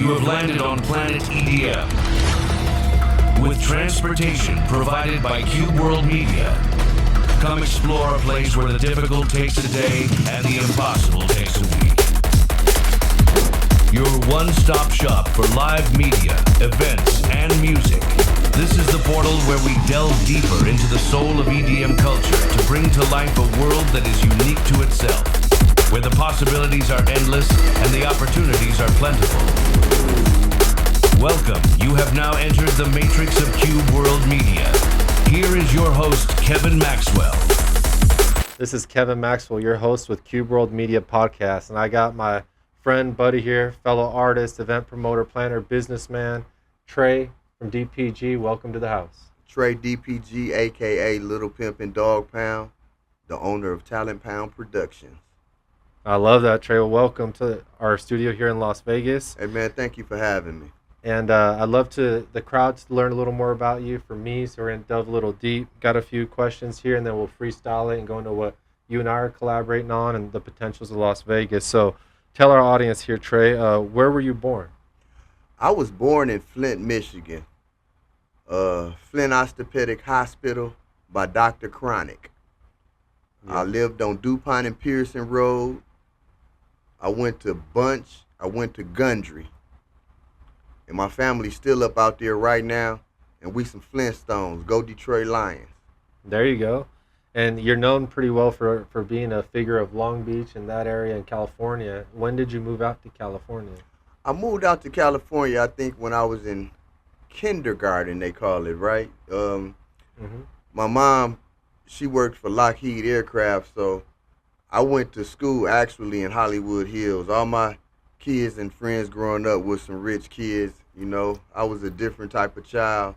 You have landed on Planet EDM. With transportation provided by Cube World Media. Come explore a place where the difficult takes a day and the impossible takes a week. Your one-stop shop for live media, events, and music. This is the portal where we delve deeper into the soul of EDM culture to bring to life a world that is unique to itself, where the possibilities are endless and the opportunities are plentiful. Welcome. You have now entered the matrix of Cube World Media. Here is your host, Kevin Maxwell. This is Kevin Maxwell, your host with Cube World Media Podcast, and I got my friend, buddy here, fellow artist, event promoter, planner, businessman, Tre from DPG. Welcome to the house. Tre DPG, a.k.a. Little Pimpin' Dog Pound, the owner of Talent Pound Productions. I love that, Tre. Well, welcome to our studio here in Las Vegas. Hey, man, thank you for having me. And I'd love the crowd to learn a little more about you from me, so we're going to delve a little deep. Got a few questions here, and then we'll freestyle it and go into what you and I are collaborating on and the potentials of Las Vegas. So tell our audience here, Tre, where were you born? I was born in Flint, Michigan. Flint Orthopedic Hospital by Dr. Chronic. Yeah. I lived on DuPont and Pearson Road. I went to Bunch. I went to Gundry. And my family's still up out there right now. And we some Flintstones. Go Detroit Lions. There you go. And you're known pretty well for being a figure of Long Beach and that area in California. When did you move out to California? I moved out to California, I think, when I was in kindergarten, they call it, right? My mom, she worked for Lockheed Aircraft, so I went to school actually in Hollywood Hills. All my kids and friends growing up with some rich kids, you know. I was a different type of child.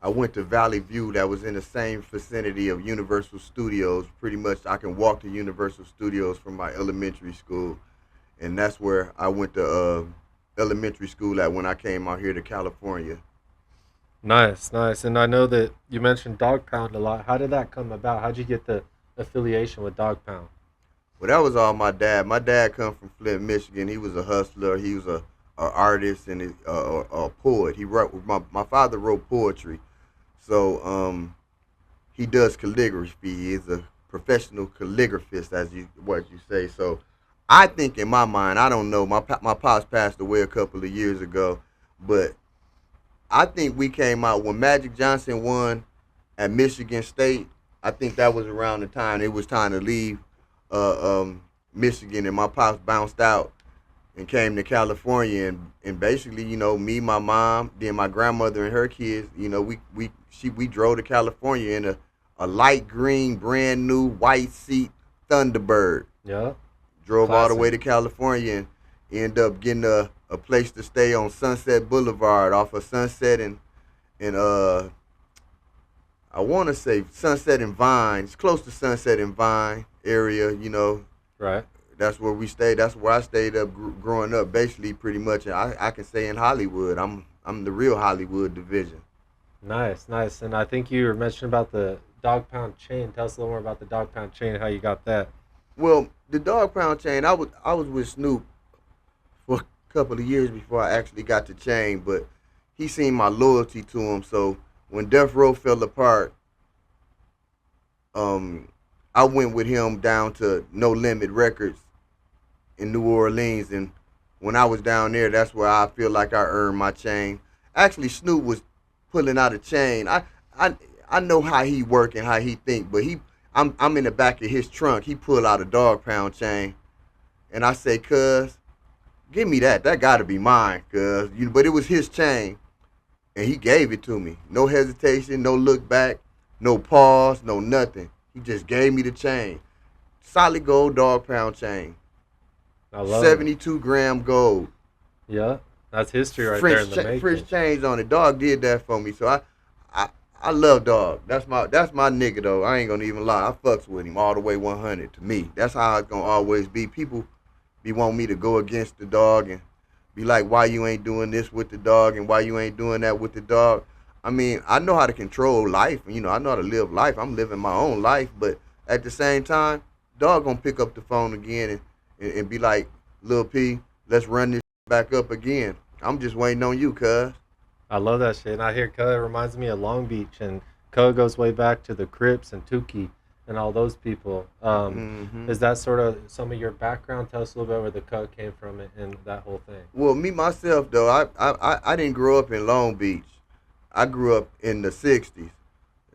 I went to Valley View, that was in the same vicinity of Universal Studios. Pretty much I can walk to Universal Studios from my elementary school. And that's where I went to elementary school at when I came out here to California. Nice. And I know that you mentioned Dog Pound a lot. How did that come about? How'd you get the affiliation with Dog Pound? Well, that was all my dad. My dad come from Flint, Michigan. He was a hustler. He was a artist and a poet. He wrote. My father wrote poetry. So he does calligraphy. He's a professional calligraphist, what you say. So I think in my mind, I don't know. My pops passed away a couple of years ago, but I think we came out when Magic Johnson won at Michigan State. I think that was around the time it was time to leave Michigan, and my pops bounced out and came to California, and basically, you know, me, my mom, then my grandmother and her kids, you know, we drove to California in a light green, brand new white seat Thunderbird. Yeah. Drove Classic. all the way to California and ended up getting a place to stay on Sunset Boulevard off of Sunset and I want to say Sunset and Vine. It's close to Sunset and Vine area, you know. Right. That's where we stayed. That's where I stayed up growing up, basically, pretty much. I can say in Hollywood. I'm the real Hollywood division. Nice. And I think you were mentioning about the Dog Pound chain. Tell us a little more about the Dog Pound chain, how you got that. Well, the Dog Pound chain, I was with Snoop for a couple of years before I actually got the chain, but he seen my loyalty to him. So when Death Row fell apart, I went with him down to No Limit Records in New Orleans, and when I was down there, that's where I feel like I earned my chain. Actually, Snoop was pulling out a chain. I know how he work and how he think, but I'm in the back of his trunk. He pulled out a Dog Pound chain, and I say, "Cuz, give me that. That gotta be mine, cuz." But it was his chain, and he gave it to me. No hesitation, no look back, no pause, no nothing. He just gave me the chain. Solid gold Dog Pound chain. I love 72 gram gold. Yeah, that's history right there in the making. French chains on it. Dog did that for me, so I love Dog. That's my nigga though. I ain't gonna even lie. I fucks with him all the way 100 to me. That's how it's gonna always be. People be wanting me to go against the Dog and be like, why you ain't doing this with the Dog and why you ain't doing that with the Dog. I mean, I know how to control life. You know, I know how to live life. I'm living my own life, but at the same time, Dog gonna pick up the phone again and be like, Lil P, let's run this back up again. I'm just waiting on you, cuz. I love that shit. And I hear Cud reminds me of Long Beach, and Cud goes way back to the Crips and Tukey and all those people. Hmm. Is that sort of some of your background? Tell us a little bit where the Cud came from and that whole thing. Well, me myself though, I didn't grow up in Long Beach. I grew up in the '60s.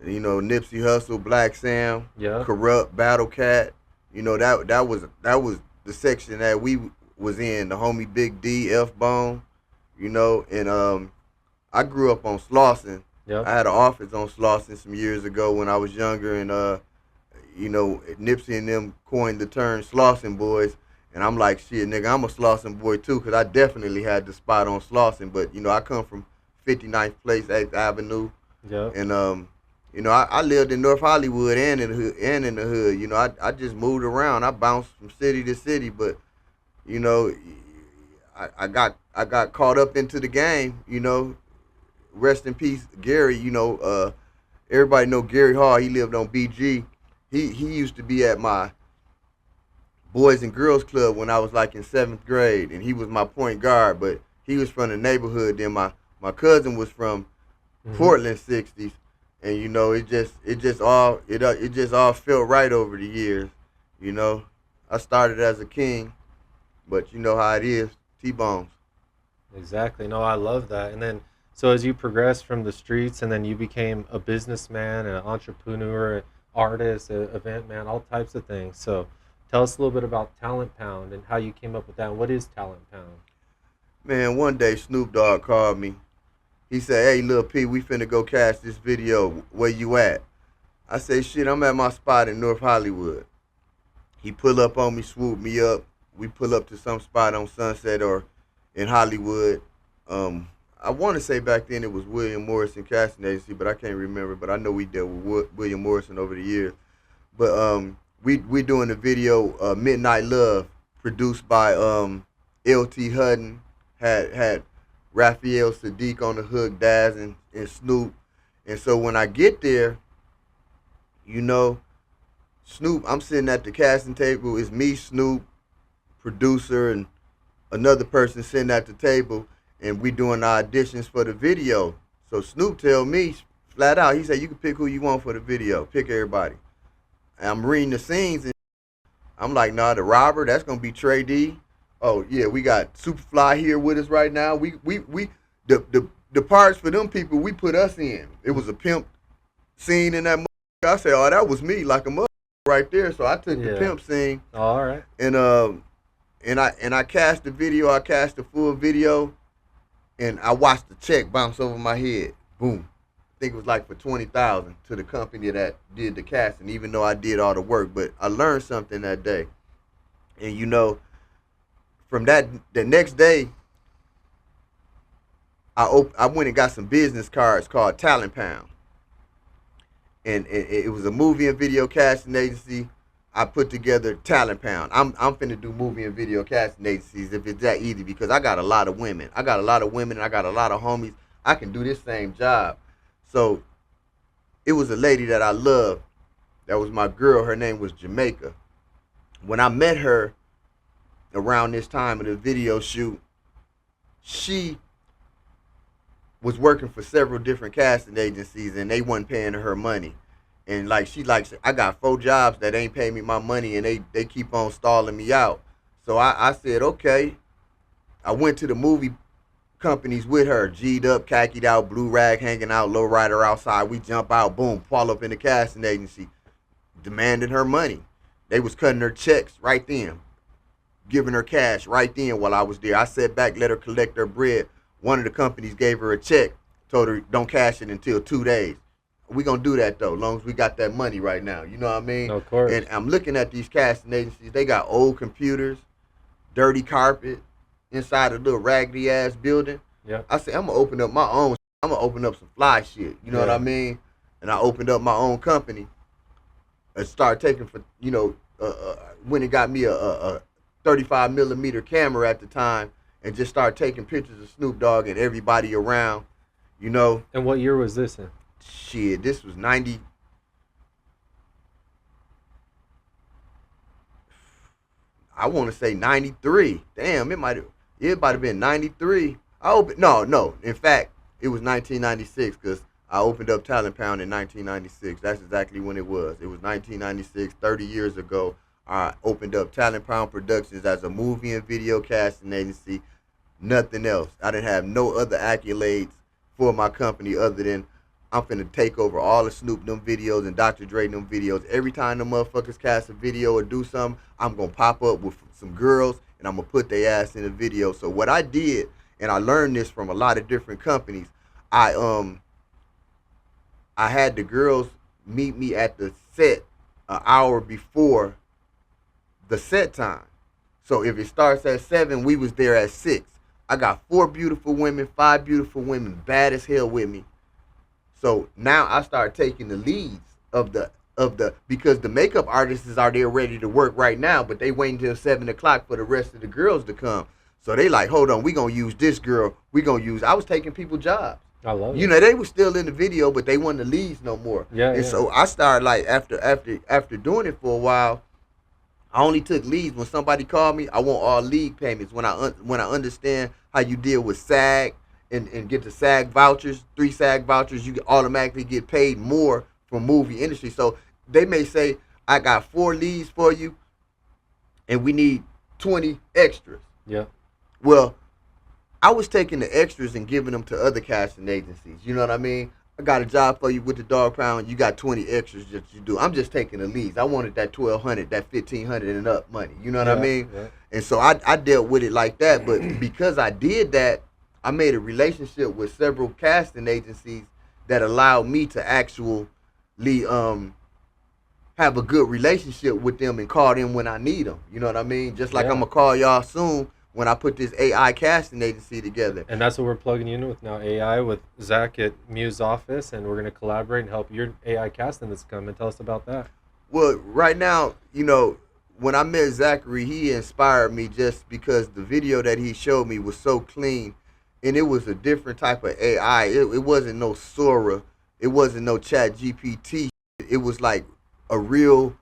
You know, Nipsey Hussle, Black Sam, Yeah. Corrupt, Battle Cat. You know that was the section that we was in. The homie Big D, F Bone. You know, and I grew up on Slauson. Yep. I had an office on Slauson some years ago when I was younger, and you know, Nipsey and them coined the term Slauson Boys. And I'm like, shit, nigga, I'm a Slauson boy too, because I definitely had the spot on Slauson. But, you know, I come from 59th Place, 8th Avenue. Yeah. And, you know, I lived in North Hollywood and in the hood. You know, I just moved around. I bounced from city to city. But, you know, I got caught up into the game, you know. Rest in peace, Gary. You know, everybody know Gary Hall. He lived on BG. He used to be at my Boys and Girls Club when I was like in 7th grade, and he was my point guard, but he was from the neighborhood. Then my cousin was from Portland '60s, and you know it just all felt right over the years. You know, I started as a king, but you know how it is, T-Bones. Exactly. No, I love that. And then, so as you progressed from the streets, and then you became a businessman, an entrepreneur, artist, an event man, all types of things. So tell us a little bit about Talent Pound and how you came up with that. And what is Talent Pound? Man, one day Snoop Dogg called me. He said, "Hey, Lil P, we finna go cast this video. Where you at?" I said, "Shit, I'm at my spot in North Hollywood." He pull up on me, swoop me up. We pull up to some spot on Sunset or in Hollywood. I want to say back then it was William Morrison Casting Agency, but I can't remember. But I know we dealt with William Morrison over the years. But we doing the video Midnight Love, produced by LT Hutton, had Raphael Sadiq on the hook, Daz and Snoop. And so when I get there, you know, Snoop, I'm sitting at the casting table. It's me, Snoop, producer, and another person sitting at the table, and we doing the auditions for the video. So Snoop tell me flat out, he said, "You can pick who you want for the video. Pick everybody." And I'm reading the scenes, and I'm like, "Nah, the robber, that's gonna be Tre D. Oh yeah, we got Superfly here with us right now. The parts for them people we put us in. It was a pimp scene in that. I said, oh, that was me, like a mother right there. So I took the pimp scene. All right. And I cast the video. I cast the full video, and I watched the check bounce over my head. Boom. I think it was like for $20,000 to the company that did the casting, even though I did all the work. But I learned something that day. And you know, from that, the next day, I went and got some business cards called Talent Pound. And it was a movie and video casting agency. I put together Talent Pound. I'm finna do movie and video casting agencies if it's that easy, because I got a lot of women. I got a lot of homies. I can do this same job. So it was a lady that I loved. That was my girl. Her name was Jamaica. When I met her around this time of the video shoot, she was working for several different casting agencies, and they wasn't paying her money. And like she like, I got 4 jobs that ain't paying me my money, and they keep on stalling me out. So I said, okay. I went to the movie companies with her, G'd up, khakied out, blue rag hanging out, low rider outside. We jump out, boom, fall up in the casting agency, demanding her money. They was cutting her checks right then, giving her cash right then while I was there. I sat back, let her collect her bread. One of the companies gave her a check, told her don't cash it until 2 days. We gonna do that though, as long as we got that money right now. You know what I mean? Of course. And I'm looking at these casting agencies. They got old computers, dirty carpet, inside a little raggedy ass building. Yeah. I said, I'm gonna open up my own. I'm gonna open up some fly shit. You know what I mean? And I opened up my own company and started taking for, you know, when it got me a 35 millimeter camera at the time, and just started taking pictures of Snoop Dogg and everybody around, you know. And what year was this in? Shit, this was 90. I want to say 93. Damn, it might have been 93. I opened no. In fact, it was 1996 because I opened up Talent Pound in 1996. That's exactly when it was. It was 1996, 30 years ago. I opened up Talent Pound Productions as a movie and video casting agency. Nothing else. I didn't have no other accolades for my company other than I'm finna take over all the Snoop them videos and Dr. Dre them videos. Every time the motherfuckers cast a video or do something, I'm gonna pop up with some girls and I'm gonna put their ass in the video. So what I did, and I learned this from a lot of different companies, I had the girls meet me at the set an hour before the set time. So if it starts at 7, we was there at 6. I got 4 beautiful women, 5 beautiful women, bad as hell with me. So now I start taking the leads of the because the makeup artists are there ready to work right now, but they wait until 7 o'clock for the rest of the girls to come. So they like, hold on, we gonna use this girl. I was taking people jobs. I love it. You know, they were still in the video, but they wasn't the leads no more. Yeah. And so I started like after doing it for a while, I only took leads when somebody called me. I want all league payments when I understand how you deal with SAG and get the SAG vouchers, 3 SAG vouchers, you automatically get paid more from movie industry. So they may say, I got 4 leads for you and we need 20 extras. Yeah. Well, I was taking the extras and giving them to other casting agencies. You know what I mean? I got a job for you with the Dog Pound. You got 20 extras that you do. I'm just taking the leads. I wanted that 1,200, that 1,500 and up money. You know what I mean? Yeah. And so I dealt with it like that. But because I did that, I made a relationship with several casting agencies that allowed me to actually have a good relationship with them and call them when I need them. You know what I mean? Just like I'm going to call y'all soon when I put this AI casting agency together. And that's what we're plugging you in with now, AI, with Zach at Muse Office, and we're going to collaborate and help your AI casting that's coming. Tell us about that. Well, right now, you know, when I met Zachary, he inspired me just because the video that he showed me was so clean, and it was a different type of AI. It wasn't no Sora. It wasn't no Chat GPT. It was like a real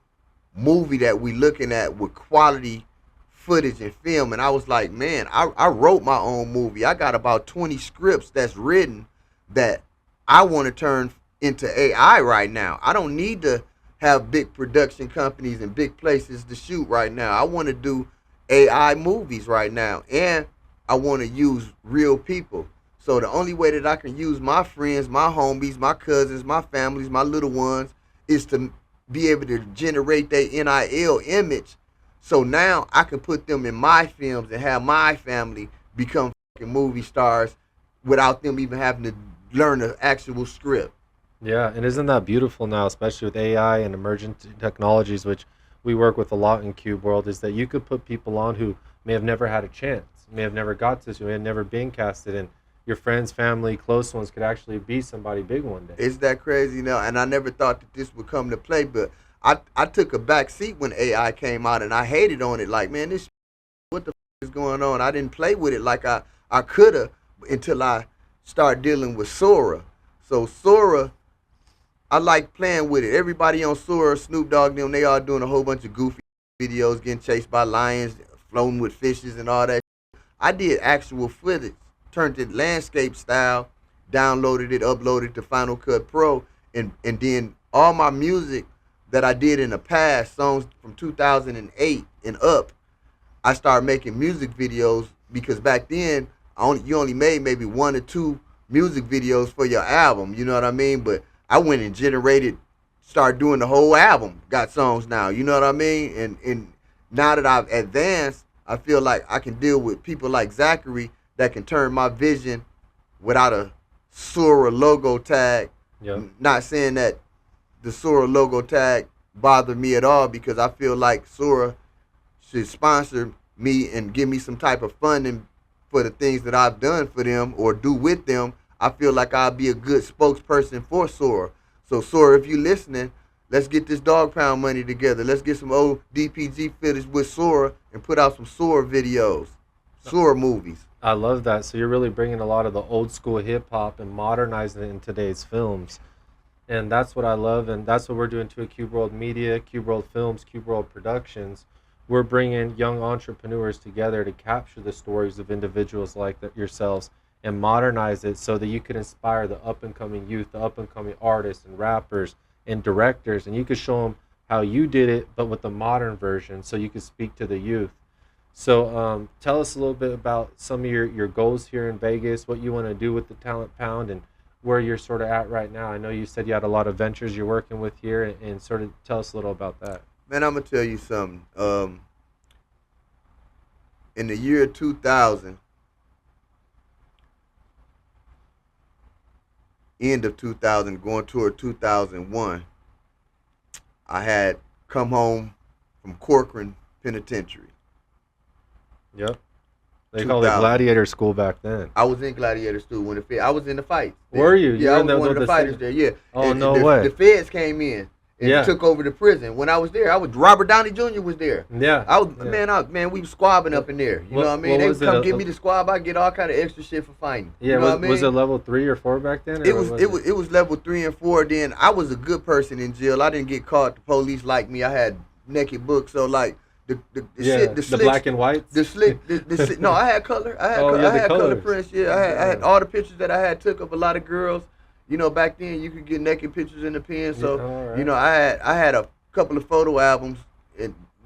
movie that we looking at with quality footage and film. And I was like, man, I wrote my own movie. I got about 20 scripts that's written that I want to turn into AI right now. I don't need to have big production companies and big places to shoot right now. I want to do AI movies right now. And I want to use real people. So the only way that I can use my friends, my homies, my cousins, my families, my little ones is to be able to generate their NIL image. So now I can put them in my films and have my family become fucking movie stars without them even having to learn the actual script. Yeah, and isn't that beautiful now, especially with AI and emergent technologies, which we work with a lot in Cube World, is that you could put people on who may have never had a chance, may have never got to, may have never been casted, and your friends, family, close ones could actually be somebody big one day. Is that crazy now? And I never thought that this would come to play, but I took a back seat when AI came out, and I hated on it. Like, man, this what the is going on? I didn't play with it like I could have until I started dealing with Sora. So Sora, I like playing with it. Everybody on Sora, Snoop Dogg, them, they all doing a whole bunch of goofy videos, getting chased by lions, floating with fishes and all that. I did actual footage, turned it landscape style, downloaded it, uploaded to Final Cut Pro, and then all my music that I did in the past, songs from 2008 and up, I started making music videos because back then you only made maybe 1 or 2 music videos for your album, you know what I mean? But I went and started doing the whole album, got songs now, you know what I mean? And now that I've advanced, I feel like I can deal with people like Zachary that can turn my vision without a Sora logo tag. Yep. Not saying that the Sora logo tag bothered me at all, because I feel like Sora should sponsor me and give me some type of funding for the things that I've done for them or do with them. I feel like I'll be a good spokesperson for Sora. So Sora, if you're listening, let's get this Dog Pound money together. Let's get some old DPG footage with Sora and put out some Sora videos, Sora movies. I love that. So you're really bringing a lot of the old school hip hop and modernizing it in today's films. And that's what I love, and that's what we're doing to Cube World Media, Cube World Films, Cube World Productions. We're bringing young entrepreneurs together to capture the stories of individuals like yourselves and modernize it so that you could inspire the up and coming youth, the up and coming artists and rappers and directors, and you could show them how you did it, but with the modern version, so you could speak to the youth. So tell us a little bit about some of your goals here in Vegas, what you want to do with the Talent Pound, and where you're sort of at right now. I know you said you had a lot of ventures you're working with here, and sort of tell us a little about that. Man, I'm gonna tell you something. In the year 2000, end of 2000, going toward 2001, I had come home from Corcoran Penitentiary. Yep. They called it gladiator school back then. I was in gladiator school when I was in the fight. Were you? Yeah, I was one of the fighters there. Yeah. Oh, and no the, way. The feds came in and took over the prison. When I was there, Robert Downey Jr. was there. Yeah. Man, we was squabbing up in there. You know what I mean? They would come give me the squab. I get all kind of extra shit for fighting. Yeah. You know what I mean? Was it level 3 or 4 back then? It was level 3 and 4. Then I was a good person in jail. I didn't get caught. The police liked me. I had naked books. So like. The black and whites. No, I had color. I had color prints. Yeah, I had all the pictures that I had took of a lot of girls. You know, back then you could get naked pictures in the pen. So right. You know, I had a couple of photo albums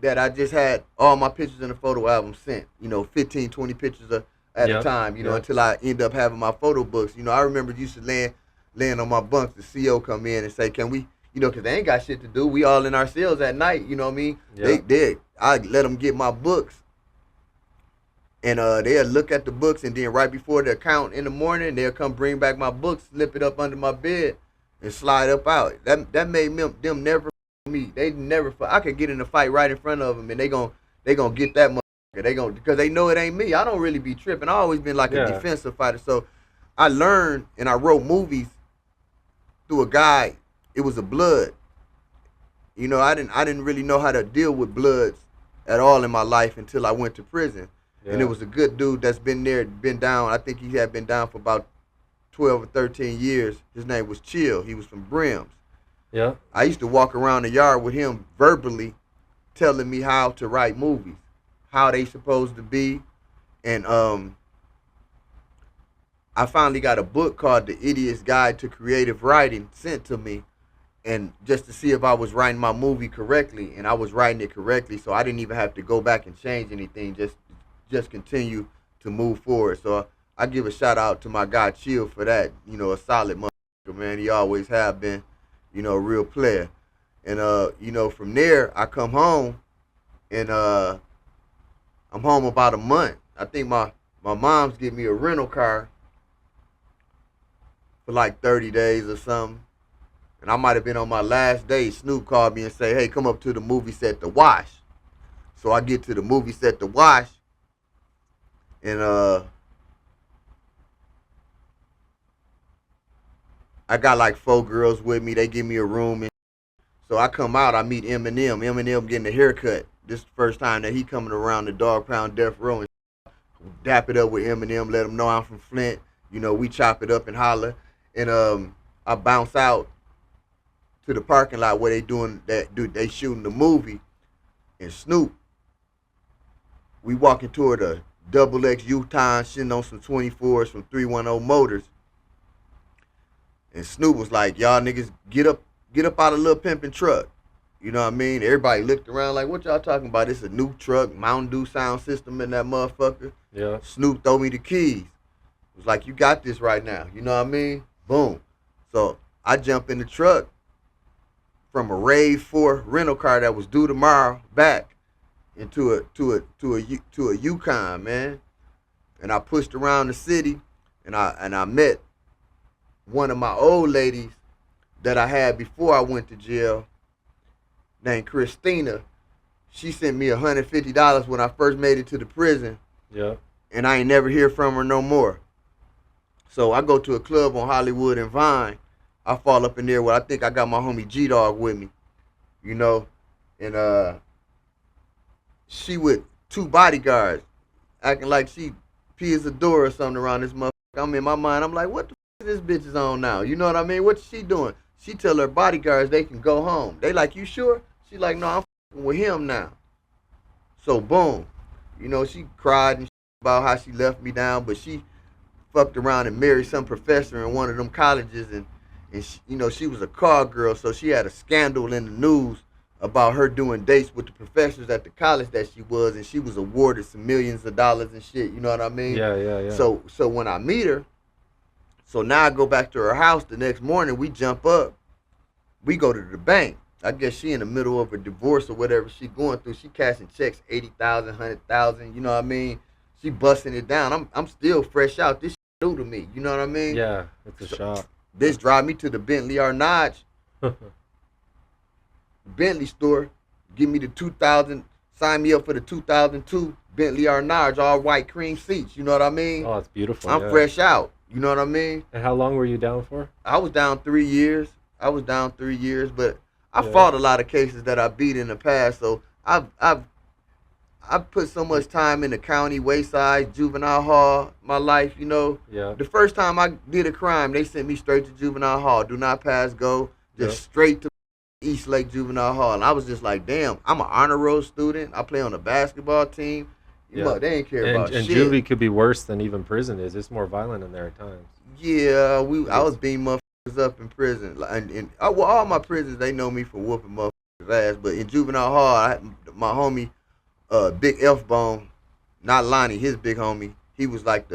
that I just had all my pictures in the photo album sent. You know, 15, 20 pictures at a time. You know, until I end up having my photo books. You know, I remember used to laying on my bunk. The CO come in and say, "Can we?" You know, because they ain't got shit to do. We all in our cells at night. You know what I mean? Yeah. I let them get my books, and they'll look at the books, and then right before the account in the morning, they'll come bring back my books, slip it up under my bed, and slide up out. That made them never me. They never. I could get in a fight right in front of them, and they gonna get that motherfucker. Because they know it ain't me. I don't really be tripping. I always been like a defensive fighter. So I learned and I wrote movies through a guy. It was a blood. You know, I didn't really know how to deal with bloods at all in my life until I went to prison. Yeah. And it was a good dude that's been down. I think he had been down for about 12 or 13 years. His name was Chill. He was from Brims. Yeah. I used to walk around the yard with him verbally telling me how to write movies, how they supposed to be. And I finally got a book called The Idiot's Guide to Creative Writing sent to me. And just to see if I was writing my movie correctly, and I was writing it correctly, so I didn't even have to go back and change anything, just continue to move forward. So I give a shout out to my guy Chill for that. You know, a solid motherfucker, man. He always have been, you know, a real player. And you know, from there I come home, and I'm home about a month. I think my mom's give me a rental car for like 30 days or something. And I might have been on my last day. Snoop called me and say, "Hey, come up to the movie set to wash." So I get to the movie set to wash. And I got like 4 girls with me. They give me a room. And so I come out, I meet Eminem. Eminem getting a haircut. This is the first time that he coming around the Dog Pound Death Row. And dap it up with Eminem, let him know I'm from Flint. You know, we chop it up and holler. And I bounce out to the parking lot where they shooting the movie, and Snoop, we walking toward a double X U-Time sitting on some 24s from 310 Motors, and Snoop was like, "Y'all niggas get up out of Lil Pimpin' truck." You know what I mean? Everybody looked around like, "What y'all talking about? It's a new truck, Mountain Dew sound system in that motherfucker." Yeah. Snoop throw me the keys. It was like, "You got this right now." You know what I mean? Boom. So I jump in the truck from a Rave 4 rental car that was due tomorrow back into a Yukon, man. And I pushed around the city, and I met one of my old ladies that I had before I went to jail, named Christina. She sent me $150 when I first made it to the prison. Yeah. And I ain't never hear from her no more. So I go to a club on Hollywood and Vine. I fall up in there where I think I got my homie G-Dog with me, you know, and she with 2 bodyguards acting like she pees a door or something around this motherfucker. I'm in my mind, I'm like, what the f*** is this bitch is on now? You know what I mean? What's she doing? She tell her bodyguards they can go home. They like, "You sure?" She like, "No, I'm f***ing with him now." So boom, you know, she cried and about how she left me down, but she fucked around and married some professor in one of them colleges, and she, you know, she was a car girl, so she had a scandal in the news about her doing dates with the professors at the college that she was, and she was awarded some millions of dollars and shit. You know what I mean? Yeah. So when I meet her, so now I go back to her house the next morning. We jump up, we go to the bank. I guess she in the middle of a divorce or whatever she going through. She cashing checks, 80,000, 100,000. You know what I mean? She busting it down. I'm still fresh out. This shit new to me. You know what I mean? Yeah, it's a shock. Bitch drive me to the Bentley Arnage, Bentley store. Give me the 2000. Sign me up for the 2002 Bentley Arnage, all white cream seats. You know what I mean? Oh, it's beautiful. I'm fresh out. You know what I mean? And how long were you down for? I was down 3 years. But I fought a lot of cases that I beat in the past. So I've put so much time in the county, Wayside, juvenile hall, my life, you know. Yeah. The first time I did a crime, they sent me straight to juvenile hall. Do not pass go. Just straight to East Lake Juvenile Hall. And I was just like, damn, I'm an honor roll student. I play on a basketball team. You know, they ain't care about and shit. And juvie could be worse than even prison is. It's more violent in there at times. Yeah, I was beating motherfuckers up in prison. Well, all my prisons, they know me for whooping motherfuckers' ass. But in juvenile hall, my homie, Big F-Bone, not Lonnie, his big homie, he was like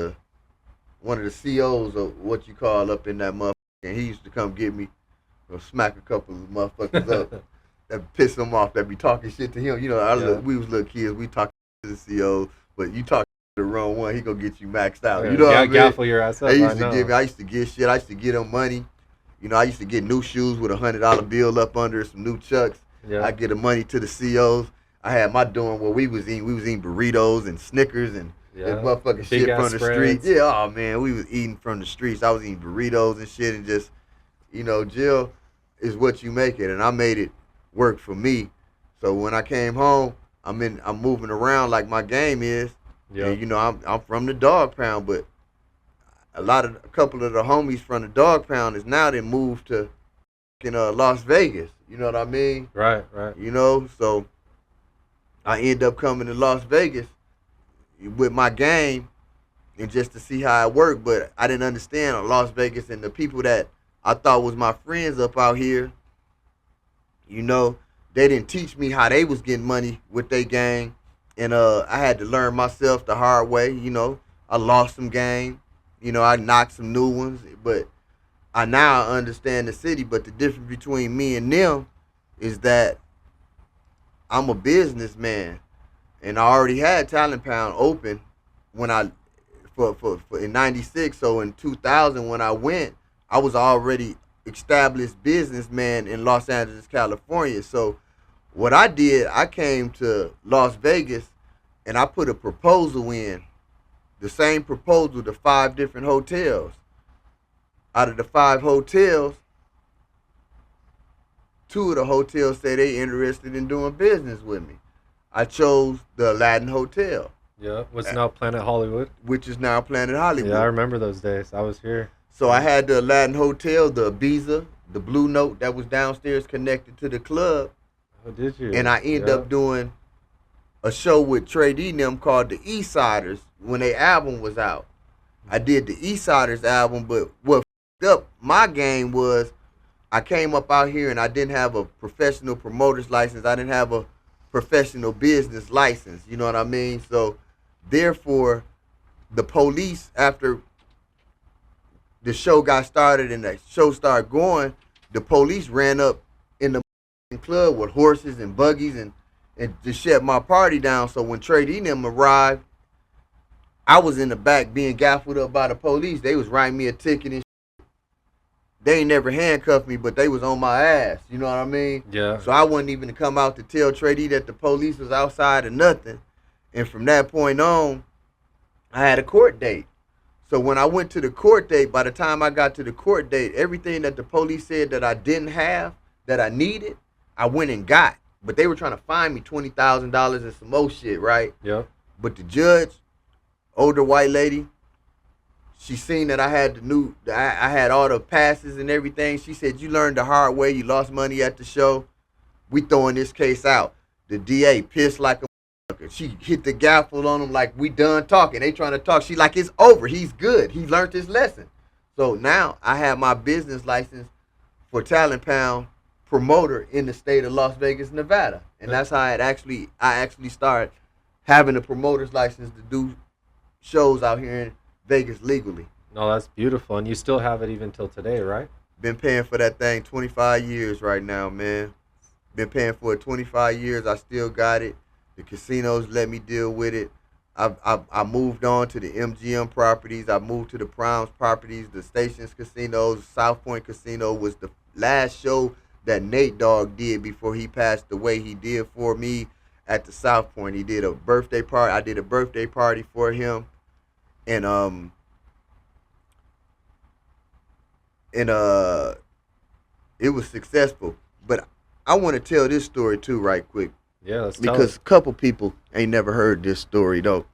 one of the COs of what you call up in that motherfucker. And he used to come get me or smack a couple of motherfuckers up that piss him off, that be talking shit to him. You know, we was little kids, we talk to the CO, but you talk to the wrong one, he gonna get you maxed out. You know what I mean? Gaffle your ass up. I used to get shit. I used to get them money. You know, I used to get new shoes with $100 bill up under some new Chucks. Yeah. I get the money to the COs. I had my doing what we was eating. We was eating burritos and Snickers and motherfucking shit from the streets. Yeah, oh man, we was eating from the streets. I was eating burritos and shit, and just, you know, jail is what you make it, and I made it work for me. So when I came home, I'm moving around like my game is. Yeah. And you know, I'm from the dog pound, but a couple of the homies from the dog pound is now they moved to Las Vegas. You know what I mean? Right. You know, so I end up coming to Las Vegas with my game and just to see how it worked, but I didn't understand Las Vegas and the people that I thought was my friends up out here. You know, they didn't teach me how they was getting money with their gang, and I had to learn myself the hard way. You know, I lost some game. You know, I knocked some new ones, but I now understand the city. But the difference between me and them is that I'm a businessman, and I already had Talent Pound open when for in '96. So in 2000, when I went, I was already established businessman in Los Angeles, California. So what I did, I came to Las Vegas and I put a proposal in, the same proposal to 5 different hotels. Out of the 5 hotels, 2 of the hotels say they interested in doing business with me. I chose the Aladdin Hotel. Yeah, what's now Planet Hollywood. Which is now Planet Hollywood. Yeah, I remember those days. I was here. So I had the Aladdin Hotel, the Ibiza, the Blue Note that was downstairs connected to the club. Oh, did you? And I ended up doing a show with Tre Dogg and them called the Eastsiders when their album was out. I did the Eastsiders album, but what f***ed up my game was I came up out here and I didn't have a professional promoter's license. I didn't have a professional business license. You know what I mean? So therefore, the police, after the show got started and the show started going, the police ran up in the club with horses and buggies and to shut my party down. So when Tre Dogg and them arrived, I was in the back being gaffled up by the police. They was writing me a ticket and shit. They ain't never handcuffed me, but they was on my ass. You know what I mean? Yeah. So I wasn't even to come out to tell Tre Dogg that the police was outside or nothing. And from that point on, I had a court date. So when I went to the court date, by the time I got to the court date, everything that the police said that I didn't have, that I needed, I went and got. But they were trying to fine me $20,000 and some more shit, right? Yeah. But the judge, older white lady, she seen that I had I had all the passes and everything. She said, you learned the hard way. You lost money at the show. We throwing this case out. The DA pissed like a She hit the gavel on him like, we done talking. They trying to talk. She like, it's over. He's good. He learned his lesson. So now I have my business license for Talent Pound promoter in the state of Las Vegas, Nevada. And that's how I actually started having a promoter's license to do shows out here in Vegas legally. No, that's beautiful. And you still have it even till today, right? Been paying for that thing 25 years right now, man. Been paying for it 25 years. I still got it. The casinos let me deal with it. I moved on to the MGM properties. I moved to the Primes properties, the Stations casinos. South Point Casino was the last show that Nate Dogg did before he passed away. He did for me at the South Point. He did a birthday party. I did a birthday party for him. And it was successful. But I want to tell this story too right quick. Yeah, let's tell because it. a couple people ain't never heard this story though.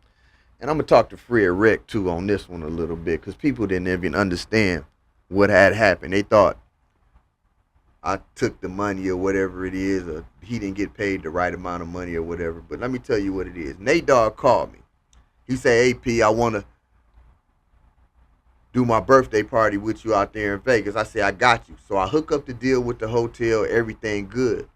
And I'm going to talk to Fred Rick too on this one a little bit, because people didn't even understand what had happened. They thought I took the money or whatever it is, or he didn't get paid the right amount of money or whatever. But let me tell you what it is. Nate Dogg called me. He said, "Hey P, I want to do my birthday party with you out there in Vegas." I said, "I got you." So I hook up the deal with the hotel, everything good.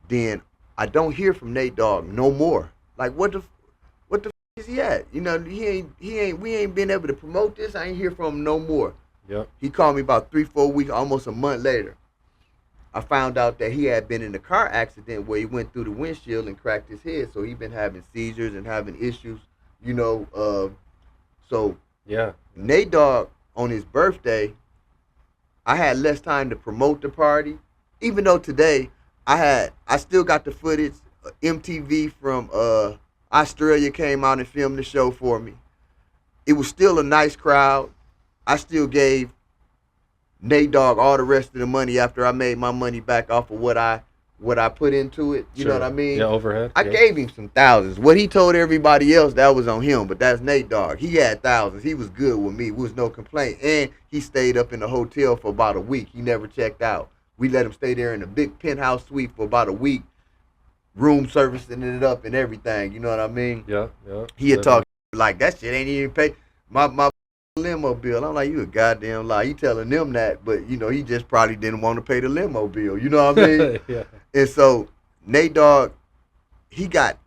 Then I don't hear from Nate Dogg no more. Like, what the f is he at? You know, we ain't been able to promote this. I ain't hear from him no more. Yep. He called me about 3-4 weeks, almost a month later. I found out that he had been in a car accident where he went through the windshield and cracked his head. So he been having seizures and having issues, you know. So yeah, Nate Dogg on his birthday, I had less time to promote the party. Even though today I still got the footage. MTV from Australia came out and filmed the show for me. It was still a nice crowd. I still gave Nate Dogg all the rest of the money after I made my money back off of what I put into it. You know what I mean? Yeah, overhead. I gave him some thousands. What he told everybody else, that was on him. But that's Nate Dogg. He had thousands. He was good with me. There was no complaint. And he stayed up in the hotel for about a week. He never checked out. We let him stay there in a big penthouse suite for about a week. Room servicing it up and everything. You know what I mean? Yeah, yeah. He had talked like, that shit ain't even paid. My limo bill. I'm like, you a goddamn lie. You telling them that, but you know, he just probably didn't want to pay the limo bill. You know what I mean? Yeah. And so Nate Dogg, he got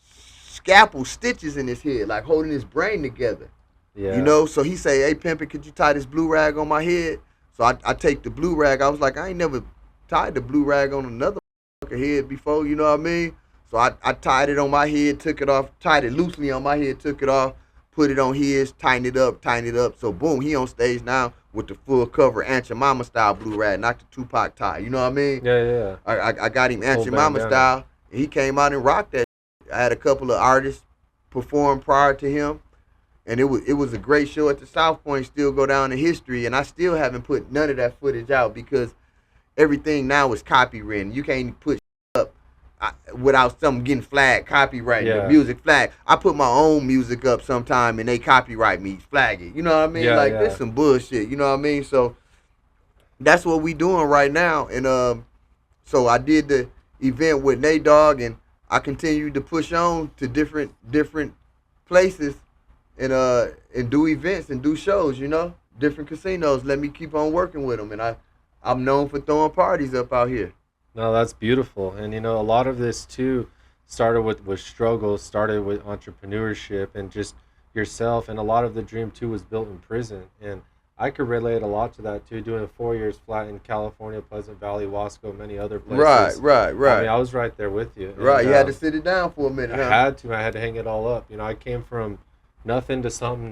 scalpel stitches in his head, like holding his brain together. Yeah. You know, so he say, "Hey, Pimpin', could you tie this blue rag on my head?" So I take the blue rag. I was like, I ain't never tied the blue rag on another head before. You know what I mean? So I tied it on my head, took it off, tied it loosely on my head, took it off, put it on his, tightened it up. So boom, he on stage now with the full cover Aunt Your Mama style blue rag, not the Tupac tie. You know what I mean? Yeah. I got him Aunt Your Mama style, and he came out and rocked that. I had a couple of artists perform prior to him, and it was a great show at the South Point. Still go down in history, and I still haven't put none of that footage out because everything now is copywritten. You can't put up without something getting flagged, copyright, the music flag. I put my own music up sometime and they copyright me, flag it. You know what I mean? This some bullshit. You know what I mean? So that's what we doing right now. And so I did the event with Nate Dogg, and I continued to push on to different places and do events and do shows. You know, different casinos. Let me keep on working with them, and I'm known for throwing parties up out here. No, that's beautiful. And, you know, a lot of this, too, started with struggles, started with entrepreneurship and just yourself. And a lot of the dream, too, was built in prison. And I could relate a lot to that, too, doing 4 years flat in California, Pleasant Valley, Wasco, many other places. Right. I mean, I was right there with you. Right, and, you had to sit it down for a minute, I had to hang it all up. You know, I came from nothing to something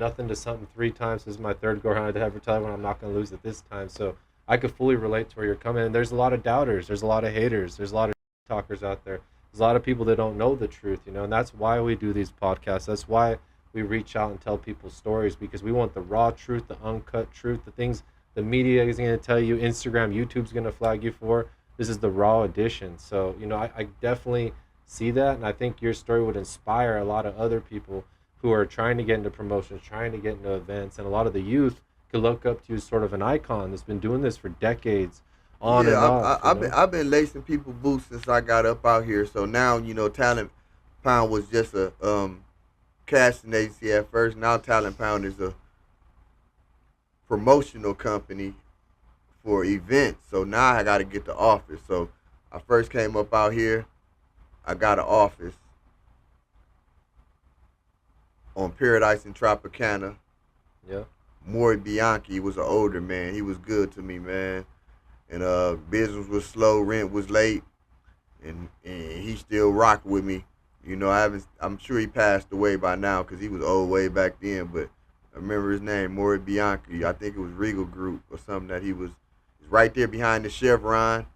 3 times. This is my third go around. I had to ever tell everyone I'm not going to lose it this time. So I could fully relate to where you're coming. And there's a lot of doubters. There's a lot of haters. There's a lot of talkers out there. There's a lot of people that don't know the truth, you know, and that's why we do these podcasts. That's why we reach out and tell people stories, because we want the raw truth, the uncut truth, the things the media is going to tell you, Instagram, YouTube's going to flag you for. This is the raw edition. So, you know, I definitely see that, and I think your story would inspire a lot of other people who are trying to get into promotions, trying to get into events, and a lot of the youth could look up to you as sort of an icon that's been doing this for decades, on and off. I've been lacing people boots since I got up out here. So now, you know, Talent Pound was just a casting agency at first. Now Talent Pound is a promotional company for events. So now I got to get the office. So I first came up out here. I got an office on Paradise and Tropicana. Yeah. Maury Bianchi was an older man. He was good to me, man. And business was slow, rent was late, and he still rocked with me. You know, I'm sure he passed away by now because he was old way back then. But I remember his name, Maury Bianchi. I think it was Regal Group or something that he was right there behind the Chevron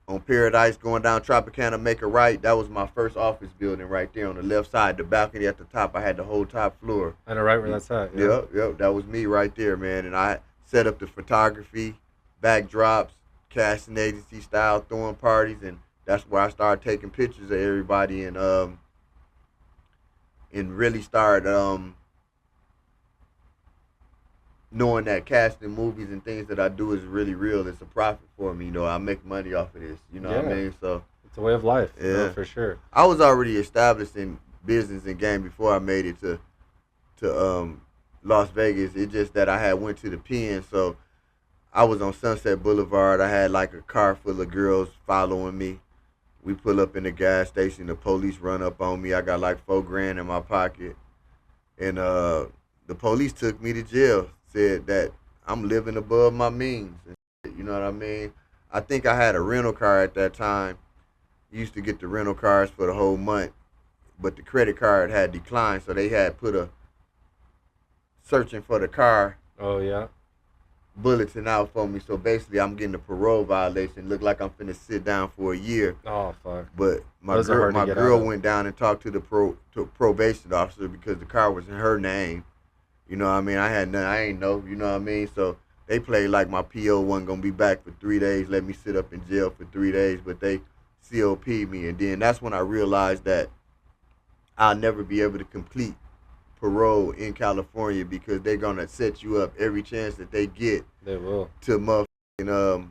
on Paradise, going down Tropicana, make a right. That was my first office building right there on the left side. The balcony at the top, I had the whole top floor. I know right where that's at. Yeah. Yep, that was me right there, man. And I set up the photography, backdrops, casting agency style, throwing parties, and that's where I started taking pictures of everybody and really started knowing that casting movies and things that I do is really real. It's a profit for me. You know, I make money off of this. You know what I mean? So it's a way of life. Yeah, you know, for sure. I was already established in business and game before I made it to Las Vegas. It's just that I had went to the pen, so I was on Sunset Boulevard. I had like a car full of girls following me. We pull up in the gas station. The police run up on me. I got like $4,000 in my pocket, and the police took me to jail. Said that I'm living above my means. You know what I mean? I think I had a rental car at that time. Used to get the rental cars for the whole month, but the credit card had declined, so they had put a searching for the car. Oh yeah. Bulletin out for me. So basically, I'm getting a parole violation. Look like I'm finna sit down for a year. Oh fuck. But my girl went down and talked to the probation officer because the car was in her name. You know what I mean? I had nothing. I ain't know. You know what I mean? So they played like my PO wasn't gonna be back for 3 days. Let me sit up in jail for 3 days, but they COP'd me, and then that's when I realized that I'll never be able to complete parole in California because they're gonna set you up every chance that they get. They will to motherfucking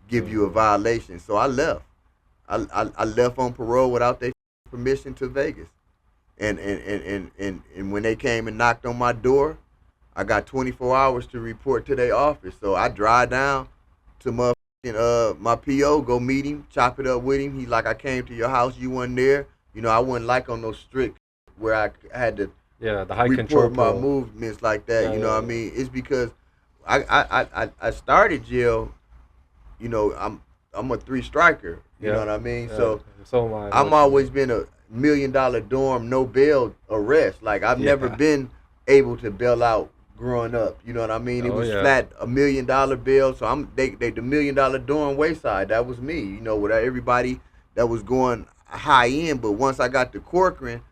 give you a violation. So I left. I left on parole without their permission to Vegas. And when they came and knocked on my door, I got 24 hours to report to their office. So I drive down to motherfucking my PO, go meet him, chop it up with him. He like, I came to your house, you wasn't there. You know, I wasn't like on those strict where I had to the high control report my movements like that. You know what I mean? It's because I started jail. You know, I'm a 3-striker. You know what I mean? So I'm always been a $1 million dorm, no bail arrest. Like I've never been able to bail out growing up. You know what I mean? It was flat $1 million bail. So they the $1 million dorm wayside. That was me. You know, with everybody that was going high end. But once I got to Corcoran,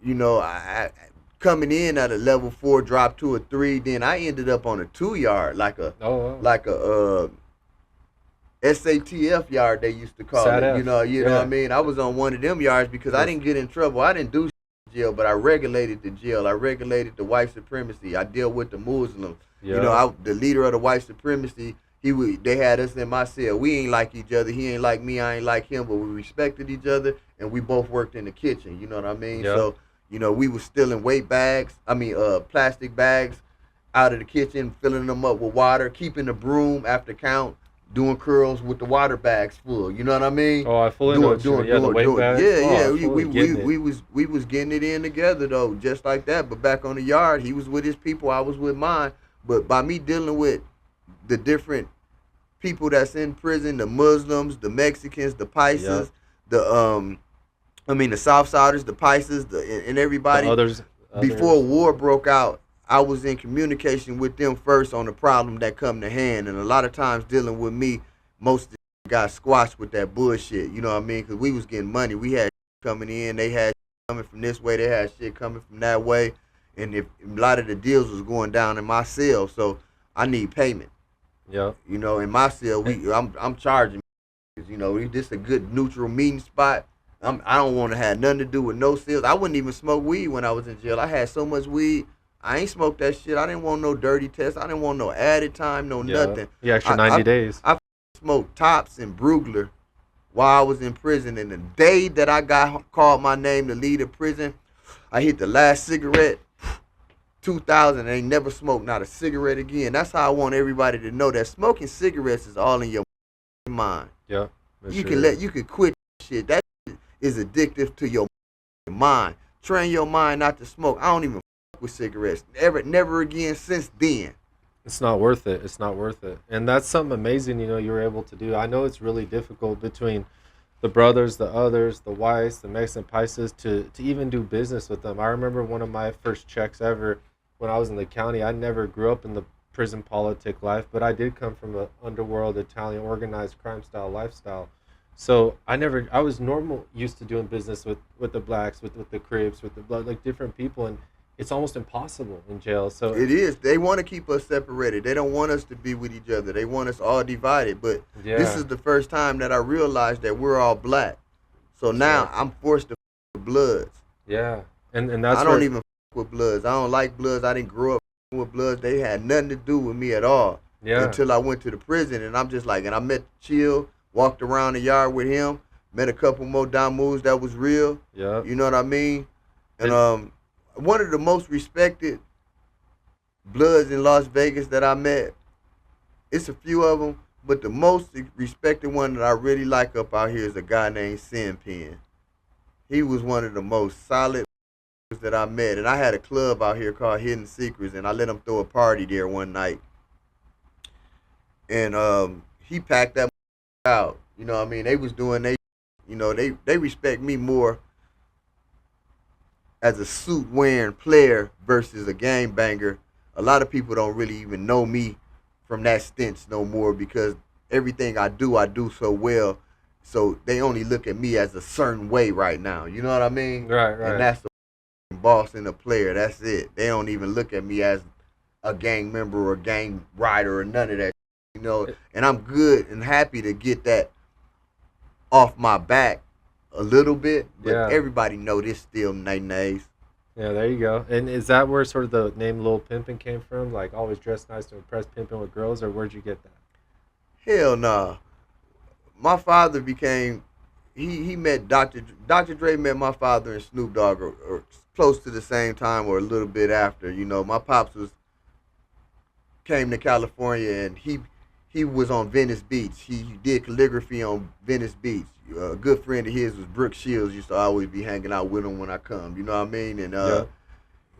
you know, I coming in at a level 4, drop to a 3. Then I ended up on a 2-yard, like a SATF yard they used to call it. You know what I mean? I was on one of them yards because I didn't get in trouble. I didn't do jail, but I regulated the jail. I regulated the white supremacy. I dealt with the Muslims. You know, the leader of the white supremacy. They had us in my cell. We ain't like each other. He ain't like me. I ain't like him. But we respected each other, and we both worked in the kitchen. You know what I mean? So, you know, we was stealing plastic bags out of the kitchen, filling them up with water, keeping the broom after count, doing curls with the water bags full. You know what I mean? Oh, I fully know. The weight bags. We was getting it in together though, just like that. But back on the yard, he was with his people, I was with mine. But by me dealing with the different people that's in prison, the Muslims, the Mexicans, the Paisas, the Southsiders, the Paisas, and everybody. Others. Before war broke out, I was in communication with them first on the problem that come to hand. And a lot of times dealing with me, most of them got squashed with that bullshit. You know what I mean? Because we was getting money. We had coming in. They had coming from this way. They had shit coming from that way. And if a lot of the deals was going down in my cell, so I need payment. Yeah. You know, in my cell, I'm charging. You know, this a good neutral meeting spot. I don't want to have nothing to do with no sales. I wouldn't even smoke weed when I was in jail. I had so much weed. I ain't smoked that shit. I didn't want no dirty test. I didn't want no added time, nothing. The extra 90 days. I smoked Tops and Brugler while I was in prison. And the day that I got called my name to leave the prison, I hit the last cigarette. 2000, ain't never smoked not a cigarette again. That's how I want everybody to know that smoking cigarettes is all in your mind. Yeah. You can quit shit. That is addictive to your mind. Train your mind not to smoke. I don't even fuck with cigarettes. Never again since then. It's not worth it. It's not worth it. And that's something amazing, you were able to do. I know it's really difficult between the brothers, the others, the whites, the Mexican paisas to even do business with them. I remember one of my first checks ever when I was in the county. I never grew up in the prison politic life, but I did come from an underworld Italian organized crime style lifestyle. So I was used to doing business with the blacks, with the Crips, with the blood, like different people, and it's almost impossible in jail. So it is. They want to keep us separated. They don't want us to be with each other. They want us all divided. But this is the first time that I realized that we're all black. So now I'm forced to with Bloods. Yeah, and that's I don't even with Bloods. I don't like Bloods. I didn't grow up with Bloods. They had nothing to do with me at all. Yeah. Until I went to the prison, and I'm just like, and I met Chill, walked around the yard with him, met a couple more Damus that was real. Yeah. You know what I mean? And one of the most respected Bloods in Las Vegas that I met, it's a few of them, but the most respected one that I really like up out here is a guy named Sin Pen. He was one of the most solid that I met, and I had a club out here called Hidden Secrets, and I let him throw a party there one night, and he packed that out. You know what I mean? They was doing they respect me more as a suit wearing player versus a game banger. A lot of people don't really even know me from that stench no more because everything I do so well. So they only look at me as a certain way right now. You know what I mean? Right. And that's the boss and a player. That's it. They don't even look at me as a gang member or a gang rider or none of that. And I'm good and happy to get that off my back a little bit, but everybody know this still nays. Yeah, there you go. And is that where sort of the name Lil Pimpin' came from? Like always dressed nice to impress pimping with girls, or where'd you get that? Hell nah. My father became, he met Dr. Dre met my father and Snoop Dogg or close to the same time or a little bit after. My pops came to California and he was on Venice Beach. He did calligraphy on Venice Beach. A good friend of his was Brooke Shields. Used to always be hanging out with him when I come. You know what I mean? And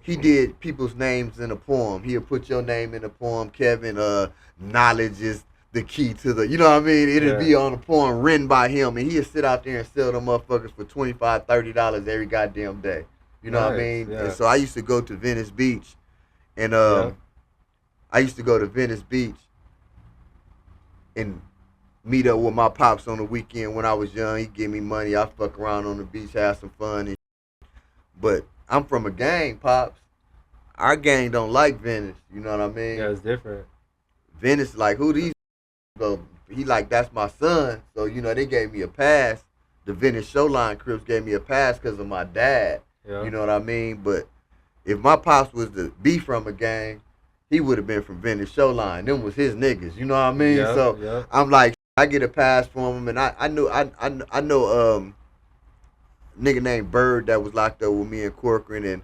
he did people's names in a poem. He'll put your name in a poem. Kevin, knowledge is the key to the, you know what I mean? It'll be on a poem written by him, and he'll sit out there and sell them motherfuckers for $25, $30 every goddamn day. You know what I mean? Yeah. And so I used to go to Venice Beach, and I used to go to Venice Beach and meet up with my pops on the weekend when I was young. He'd give me money. I'd fuck around on the beach, have some fun. But I'm from a gang, Pops. Our gang don't like Venice. You know what I mean? Yeah, it's different. Venice, like, who these go? He like, that's my son. So, they gave me a pass. The Venice Showline Crips gave me a pass because of my dad. Yeah. You know what I mean? But if my pops was to be from a gang, he would have been from Venice Showline. Them was his niggas. You know what I mean? So I'm like, I get a pass from him, and I know nigga named Bird that was locked up with me in Corcoran, and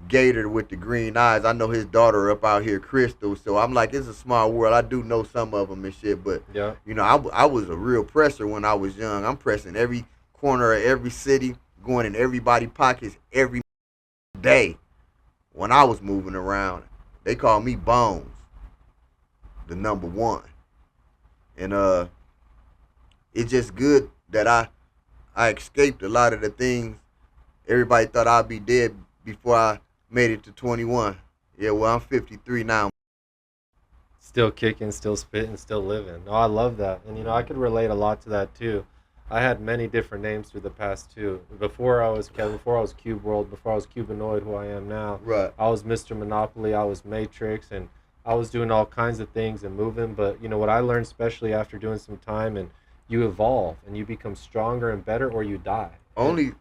Gator with the green eyes. I know his daughter up out here, Crystal. So I'm like, it's a small world. I do know some of them and shit, but I was a real presser when I was young. I'm pressing every corner of every city, going in everybody's pockets every day. When I was moving around, they called me Bones, the number one, and it's just good that I escaped a lot of the things. Everybody thought I'd be dead before I made it to 21. Yeah, well, I'm 53 now. Still kicking, still spitting, still living. Oh, I love that. And, I could relate a lot to that, too. I had many different names through the past, too. Before I was Kevin, before I was Cube World, before I was Cubanoid, who I am now. Right. I was Mr. Monopoly, I was Matrix, and I was doing all kinds of things and moving. But, what I learned, especially after doing some time, and you evolve and you become stronger and better, or you die. Only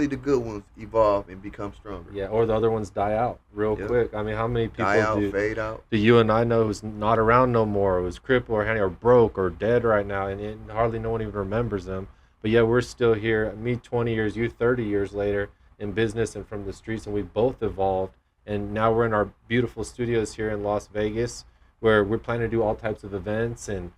the good ones evolve and become stronger. Yeah, or the other ones die out real quick. I mean, how many people fade out? Do you and I know who's not around no more, who's crippled or broke or dead right now, and hardly no one even remembers them? But yeah, we're still here. Me 20 years, you 30 years later in business and from the streets, and we both evolved. And now we're in our beautiful studios here in Las Vegas, where we're planning to do all types of events and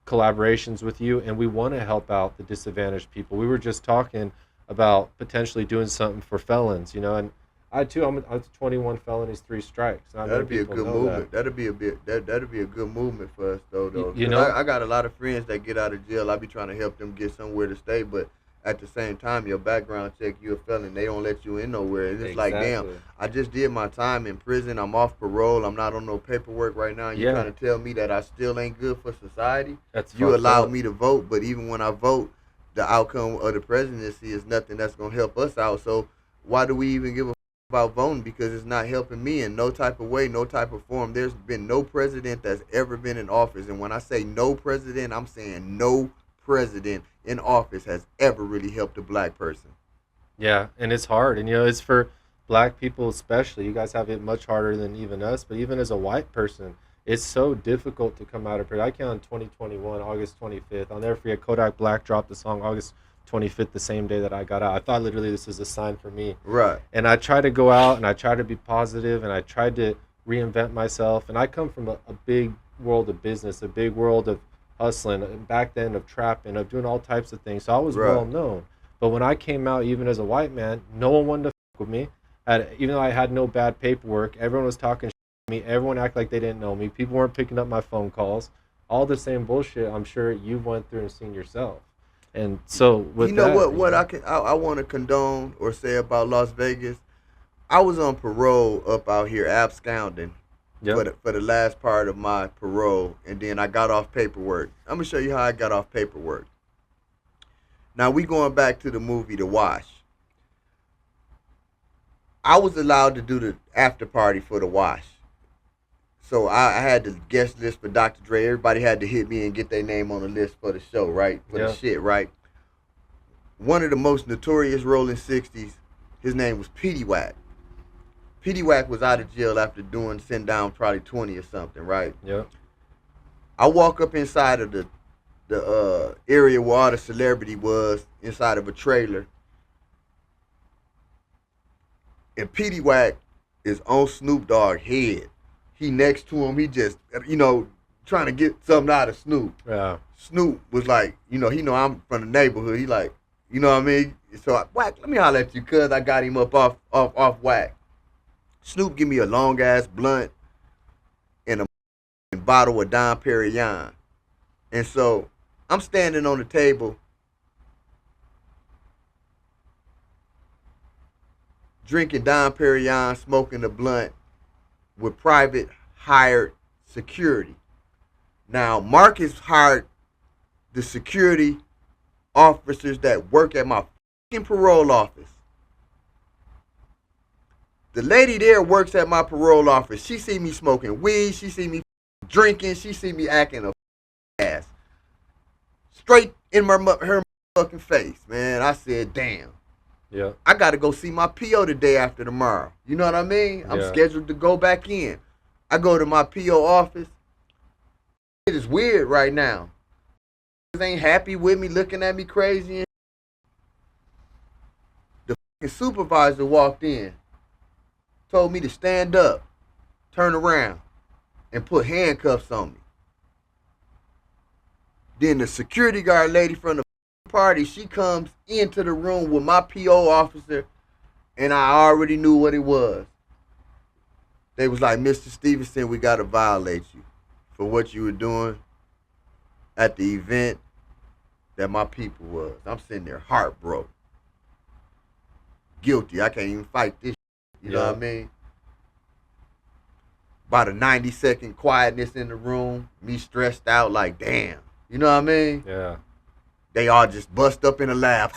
collaborations with you, and we want to help out the disadvantaged people. We were just talking about potentially doing something for felons, and I too, I'm 21 felonies, 3 strikes. And That'd be a good movement. That'd be a good movement for us though. I got a lot of friends that get out of jail. I be trying to help them get somewhere to stay, but at the same time, your background check, you're a felon. They don't let you in nowhere. And it's like, damn, I just did my time in prison. I'm off parole. I'm not on no paperwork right now. You're trying to tell me that I still ain't good for society? You allowed me to vote, but even when I vote, the outcome of the presidency is nothing that's going to help us out. So why do we even give a about voting? Because it's not helping me in no type of way, no type of form. There's been no president that's ever been in office. And when I say no president, I'm saying no president in office has ever really helped a black person. Yeah, and it's hard. And, it's for black people especially. You guys have it much harder than even us. But even as a white person, it's so difficult to come out of prison. I came out in 2021, August 25th. I'll never forget Kodak Black dropped the song August 25th, the same day that I got out. I thought literally this was a sign for me. Right. And I tried to go out and I tried to be positive and I tried to reinvent myself. And I come from a big world of business, a big world of hustling, back then of trapping, of doing all types of things. So I was well known. But when I came out, even as a white man, no one wanted to fuck with me. Even though I had no bad paperwork, everyone was talking shit to me. Everyone acted like they didn't know me. People weren't picking up my phone calls. All the same bullshit I'm sure you went through and seen yourself. And so with what I want to condone or say about Las Vegas, I was on parole up out here absconding for the last part of my parole, and then I got off paperwork. I'm gonna show you how I got off paperwork. Now we going back to the movie The Wash. I was allowed to do the after party for The Wash. So I had the guest list for Dr. Dre. Everybody had to hit me and get their name on the list for the show, right? For the shit, right? One of the most notorious Rolling 60s, his name was Petey Wack. Petey Wack was out of jail after sitting down probably 20 or something, right? Yeah. I walk up inside of the area where all the celebrity was, inside of a trailer. And Petey Wack is on Snoop Dogg head. He next to him, he just, trying to get something out of Snoop. Yeah. Snoop was like, he know I'm from the neighborhood. He like, you know what I mean? So, Wack, let me holler at you, cuz I got him up off Wack. Snoop give me a long-ass blunt and a bottle of Dom Perignon. And so, I'm standing on the table, drinking Dom Perignon, smoking a blunt, with private hired security. Now, Marcus hired the security officers that work at my fucking parole office. The lady there works at my parole office. She see me smoking weed. She see me drinking. She see me acting a ass. Straight in her fucking face, man. I said, damn. Yeah. I got to go see my PO the day after tomorrow. You know what I mean? I'm scheduled to go back in. I go to my PO office. It is weird right now. They ain't happy with me, looking at me crazy. The fucking supervisor walked in, told me to stand up, turn around, and put handcuffs on me. Then the security guard lady from the party, she comes into the room with my PO officer, and I already knew what it was. They was like, Mr. Stevenson, we got to violate you for what you were doing at the event that my people was. I'm sitting there heartbroken. Guilty. I can't even fight this shit. You know what I mean? About a 90-second quietness in the room, me stressed out like, damn. You know what I mean? Yeah. They all just bust up in a laugh.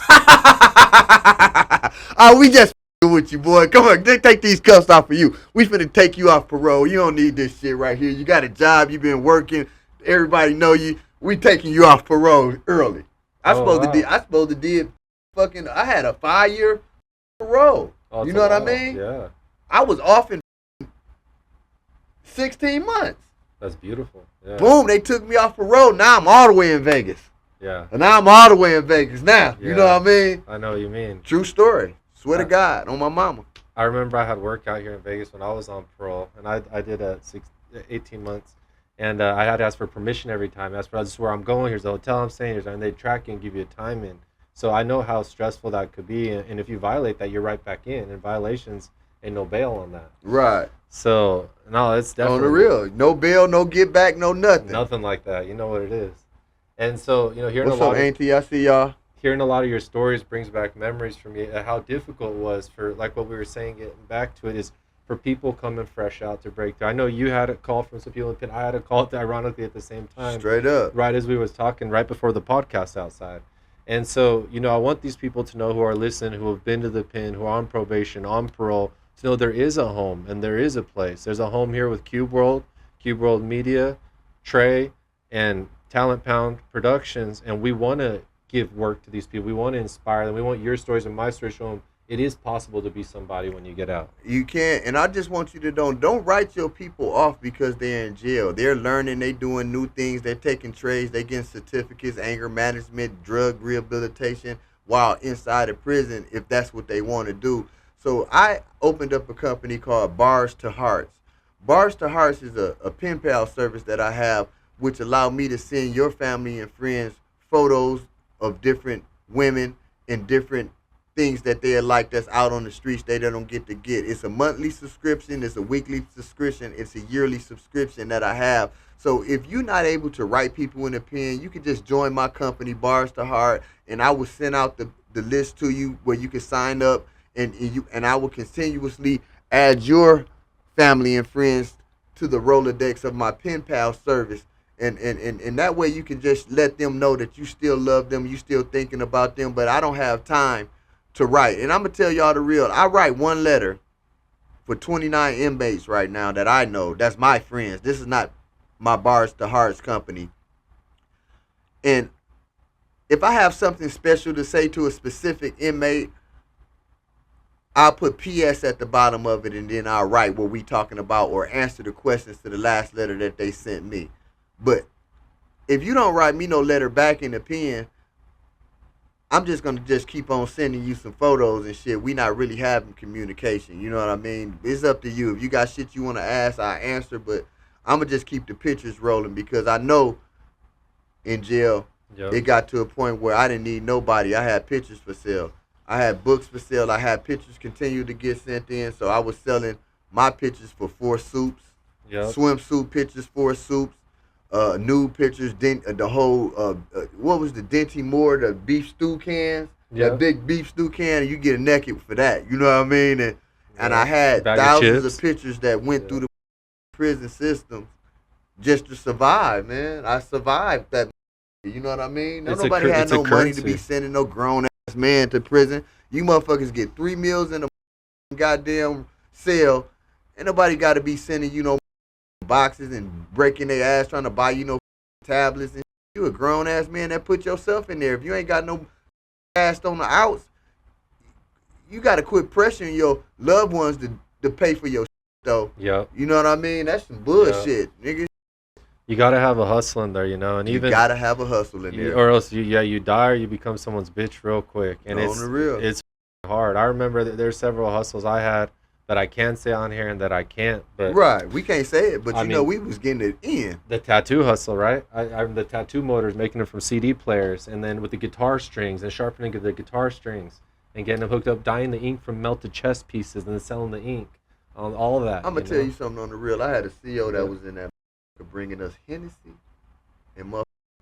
Oh, we just with you, boy. Come on, take these cuffs off of you. We finna take you off parole. You don't need this shit right here. You got a job. You been working. Everybody know you. We taking you off parole early. I supposed to did fucking. I had a 5-year parole. You know what I mean? Yeah. I was off in 16 months. That's beautiful. Yeah. Boom, they took me off parole. Now I'm all the way in Vegas. Yeah. And now I'm all the way in Vegas now. Yeah. You know what I mean? I know what you mean. True story. Swear to God, on my mama. I remember I had work out here in Vegas when I was on parole, and I did 18 months, and I had to ask for permission every time. That's where I'm going. Here's the hotel I'm staying. And they track you and give you a time in. So I know how stressful that could be, and if you violate that, you're right back in. And violations, ain't no bail on that. Right. So no, it's definitely on the real. No bail, no get back, no nothing. Nothing like that. You know what it is. And so hearing What's up, Auntie? I see y'all. Hearing a lot of your stories brings back memories for me. How difficult it was for, like what we were saying, getting back to it, is for people coming fresh out to break through. I know you had a call from some people, and I had a call, ironically, at the same time. Straight up. Right as we was talking, right before the podcast outside. And so, I want these people to know, who are listening, who have been to the pen, who are on probation, on parole, to know there is a home and there is a place. There's a home here with Cube World Media, Tre, and Talent Pound Productions, and we want to give work to these people. We want to inspire them. We want your stories and my stories to show them it is possible to be somebody when you get out. You can, and I just want you to don't write your people off because they're in jail. They're learning, they doing new things, they're taking trades, they getting certificates, anger management, drug rehabilitation while inside of prison if that's what they want to do. So I opened up a company called Bars to Hearts. Bars to Hearts is a pen pal service that I have, which allow me to send your family and friends photos of different women and different things that they're like that's out on the streets they don't get to get. It's a monthly subscription, it's a weekly subscription, it's a yearly subscription that I have. So if you're not able to write people in a pen, you can just join my company, Bars to Heart, and I will send out the list to you where you can sign up, and I will continuously add your family and friends to the Rolodex of my pen pal service. And that way you can just let them know that you still love them, you still thinking about them, but I don't have time to write. And I'm going to tell y'all the real. I write one letter for 29 inmates right now that I know. That's my friends. This is not my Bars to Hearts company. And if I have something special to say to a specific inmate, I'll put PS at the bottom of it, and then I'll write what we talking about or answer the questions to the last letter that they sent me. But if you don't write me no letter back in the pen, I'm just going to just keep on sending you some photos and shit. We not really having communication. You know what I mean? It's up to you. If you got shit you want to ask, I'll answer. But I'm going to just keep the pictures rolling because I know in jail, it got to a point where I didn't need nobody. I had pictures for sale. I had books for sale. I had pictures continue to get sent in. So I was selling my pictures for 4 soups, swimsuit pictures, 4 soups. Nude pictures, the whole, what was the Denty Moore, the beef stew cans, that big beef stew can, and you get naked for that, you know what I mean? And I had thousands of pictures that went through the prison system just to survive, man. I survived that, you know what I mean? Nobody had no money to be sending no grown-ass man to prison. You motherfuckers get 3 meals in a goddamn cell, ain't nobody got to be sending you no boxes and breaking their ass trying to buy tablets. And you a grown ass man that put yourself in there. If you ain't got no ass on the outs, you got to quit pressuring your loved ones to pay for your shit, though. Yeah. You know what I mean? That's some bullshit, nigga. You got to have a hustle in there, and you got to have a hustle in there. Or else you die or you become someone's bitch real quick. And on the real. It's hard. I remember that there's several hustles I had that I can say on here and that I can't. But right, we can't say it, but we was getting it in. The tattoo hustle, right? I'm the tattoo motors, making them from CD players, and then with the guitar strings and sharpening of the guitar strings and getting them hooked up, dyeing the ink from melted chess pieces and then selling the ink, all of that. I'm gonna tell you something on the real. I had a CEO that was in that bringing us Hennessy and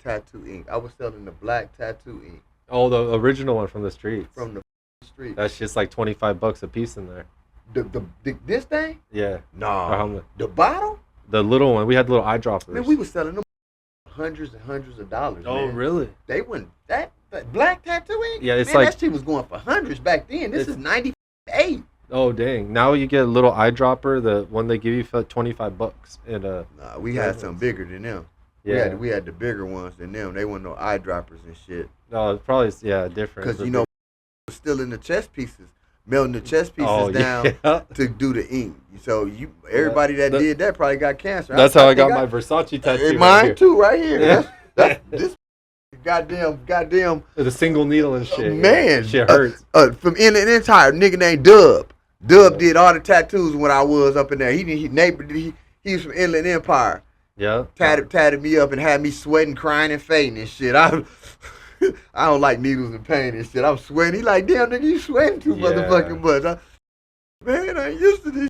tattoo ink. I was selling the black tattoo ink. Oh, the original one from the streets. From the street. That's just like $25 a piece in there. This thing? Yeah. No. The bottle? The little one. We had little eyedroppers. Man, we were selling them hundreds and hundreds of dollars. Oh, man. Really? They wouldn't. That black tattoo ink? Yeah, it's man, that shit was going for hundreds back then. This is 98. Oh, dang. Now you get a little eyedropper, the one they give you for $25. Nah, we had something bigger than them. Yeah. We had the bigger ones than them. They weren't no eyedroppers and shit. No, it's probably, different. Because, still in the chess pieces. Melting the chess pieces down to do the ink. So everybody that did that probably got cancer. That's how I got my Versace tattoo. Mine too, right here. That's this goddamn. With a single needle and shit. Man, shit hurts. From Inland Empire, nigga named Dub. Dub Yeah. did all the tattoos when I was up in there. He was from Inland Empire. Yeah. Tatted me up and had me sweating, crying, and fainting and shit. I don't like needles and pain and shit. I'm sweating. He like, damn nigga, you sweating too motherfucking much. Man, I ain't used to this.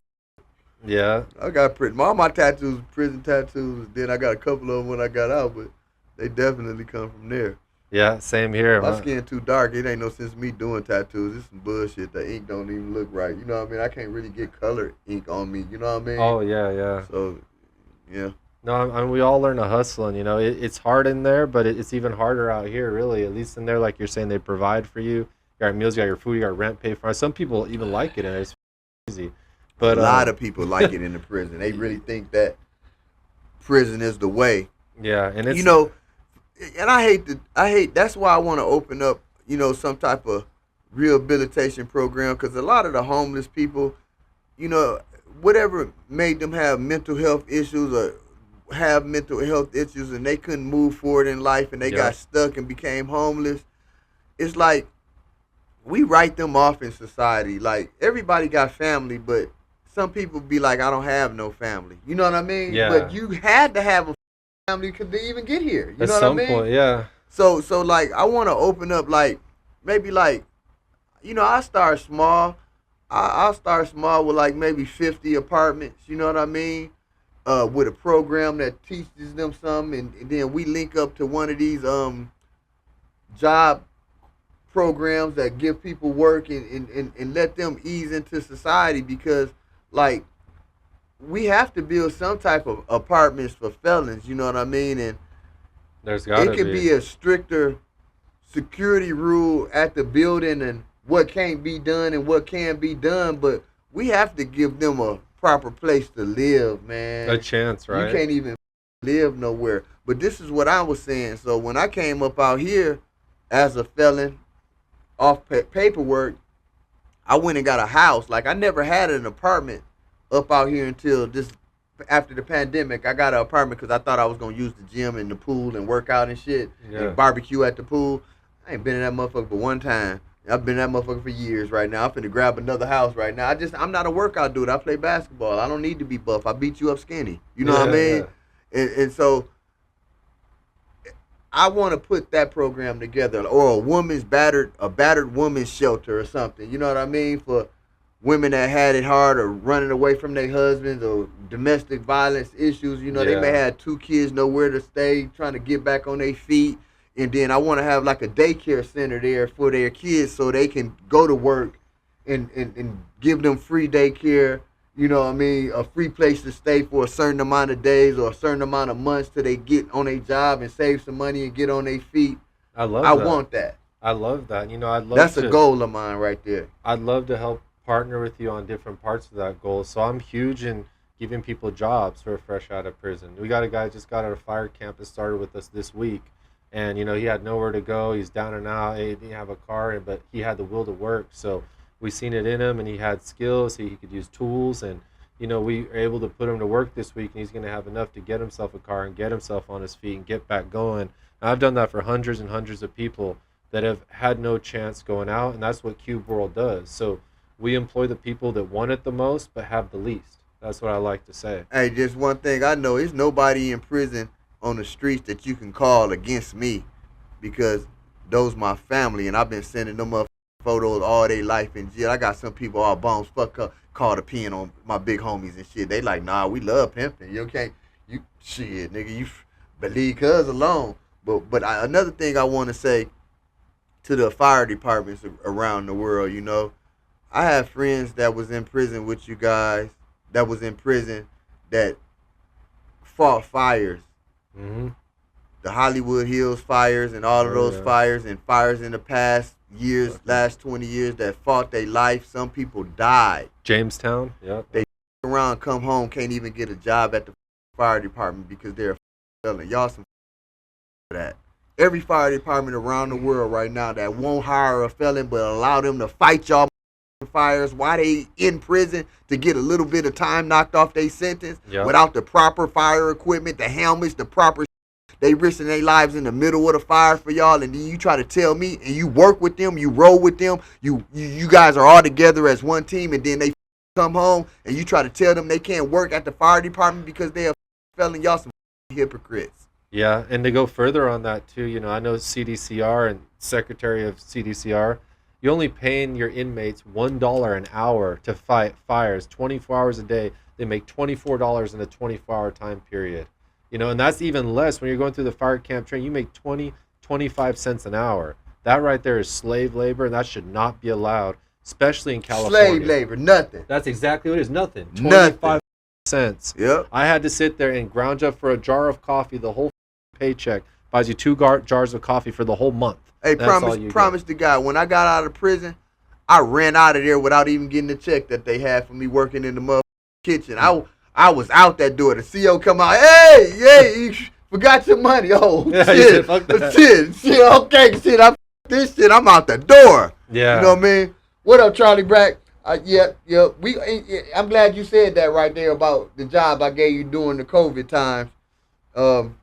Yeah. I got all my tattoos, prison tattoos. Then I got a couple of them when I got out, but they definitely come from there. Yeah, same here. My skin too dark. It ain't no sense of me doing tattoos. It's some bullshit. The ink don't even look right. You know what I mean? I can't really get colored ink on me. You know what I mean? Oh, yeah. So, yeah. No, I mean, we all learn to hustle, and, it's hard in there, but it's even harder out here, really. At least in there, like you're saying, they provide for you. You got meals, you got your food, you got rent paid for. Some people even like it, and it's easy. But a lot of people like it in the prison. They really think that prison is the way. Yeah, and it's and I hate. That's why I want to open up, some type of rehabilitation program, because a lot of the homeless people, whatever made them have mental health issues or have mental health issues, and they couldn't move forward in life, and they got stuck and became homeless. It's like we write them off in society. Like, everybody got family, but some people be like, I don't have no family. You know what I mean? Yeah. But you had to have a family to even get here. You at know some what I mean? point, yeah. So like, I want to open up, like, maybe like, I start small. I'll start small with like maybe 50 apartments. You know what I mean? With a program that teaches them something, and then we link up to one of these job programs that give people work and let them ease into society, because like, we have to build some type of apartments for felons, you know what I mean? And there's gotta it could be a stricter security rule at the building and what can't be done and what can be done, but we have to give them a proper place to live, man. A chance, right? You can't even live nowhere. But this is what I was saying. So when I came up out here as a felon, off paperwork, I went and got a house. Like, I never had an apartment up out here until after the pandemic. I got an apartment because I thought I was going to use the gym and the pool and work out and shit and barbecue at the pool. I ain't been in that motherfucker but one time. I've been in that motherfucker for years right now. I'm finna grab another house right now. I'm not a workout dude. I play basketball. I don't need to be buff. I beat you up skinny. You know what I mean? Yeah. And so I want to put that program together, or a battered woman's shelter or something. You know what I mean? For women that had it hard or running away from their husbands or domestic violence issues. They may have 2 kids, nowhere to stay, trying to get back on their feet. And then I want to have like a daycare center there for their kids so they can go to work and give them free daycare. You know what I mean? A free place to stay for a certain amount of days or a certain amount of months till they get on their job and save some money and get on their feet. I want that. I love that. I'd love That's a goal of mine right there. I'd love to help partner with you on different parts of that goal. So I'm huge in giving people jobs who are fresh out of prison. We got a guy just got out of fire camp and started with us this week. And, he had nowhere to go. He's down and out. He didn't have a car, but he had the will to work. So we seen it in him, and he had skills. He could use tools. And, we were able to put him to work this week, and he's going to have enough to get himself a car and get himself on his feet and get back going. And I've done that for hundreds and hundreds of people that have had no chance going out, and that's what Cube World does. So we employ the people that want it the most but have the least. That's what I like to say. Hey, just one thing I know, there's nobody in prison on the streets that you can call against me, because those my family, and I've been sending them up photos all their life in jail. I got some people all bones fuck up, call the pen on my big homies and shit. They like, nah, we love pimping. You shit, nigga, you believe cuz alone. But another thing I want to say to the fire departments around the world, I have friends that was in prison with you guys, that was in prison, that fought fires. Mm-hmm. The Hollywood Hills fires and all of those fires and fires in the past years, last 20 years, that fought their life. Some people died. Jamestown, They around, come home, can't even get a job at the fire department because they're a felon. Y'all some for that. Every fire department around the world right now that won't hire a felon but allow them to fight y'all fires while they in prison to get a little bit of time knocked off their sentence without the proper fire equipment, the helmets, the proper they risking their lives in the middle of the fire for y'all, and then you try to tell me, and you work with them, you roll with them, you guys are all together as one team, and then they come home, and you try to tell them they can't work at the fire department because they are felling y'all some hypocrites. Yeah, and to go further on that too, you know, I know CDCR and Secretary of CDCR, you're only paying your inmates $1 an hour to fight fires 24 hours a day. They make $24 in a 24-hour time period. You know, and that's even less when you're going through the fire camp training. You make 25 cents an hour. That right there is slave labor, and that should not be allowed, especially in California. Slave labor, nothing. That's exactly what it is. Nothing. Nothing. 25 cents. Yep. I had to sit there and ground up for a jar of coffee. The whole paycheck buys you 2 jars of coffee for the whole month. Hey, promise to God, when I got out of prison, I ran out of there without even getting the check that they had for me working in the mother kitchen. I was out that door. The CO come out, hey, you forgot your money. Oh, yeah, shit. said, fuck that. Shit, okay, shit, this shit, I'm out the door. Yeah. You know what I mean? What up, Charlie Brack? Yeah, I'm glad you said that right there about the job I gave you during the COVID times. I'm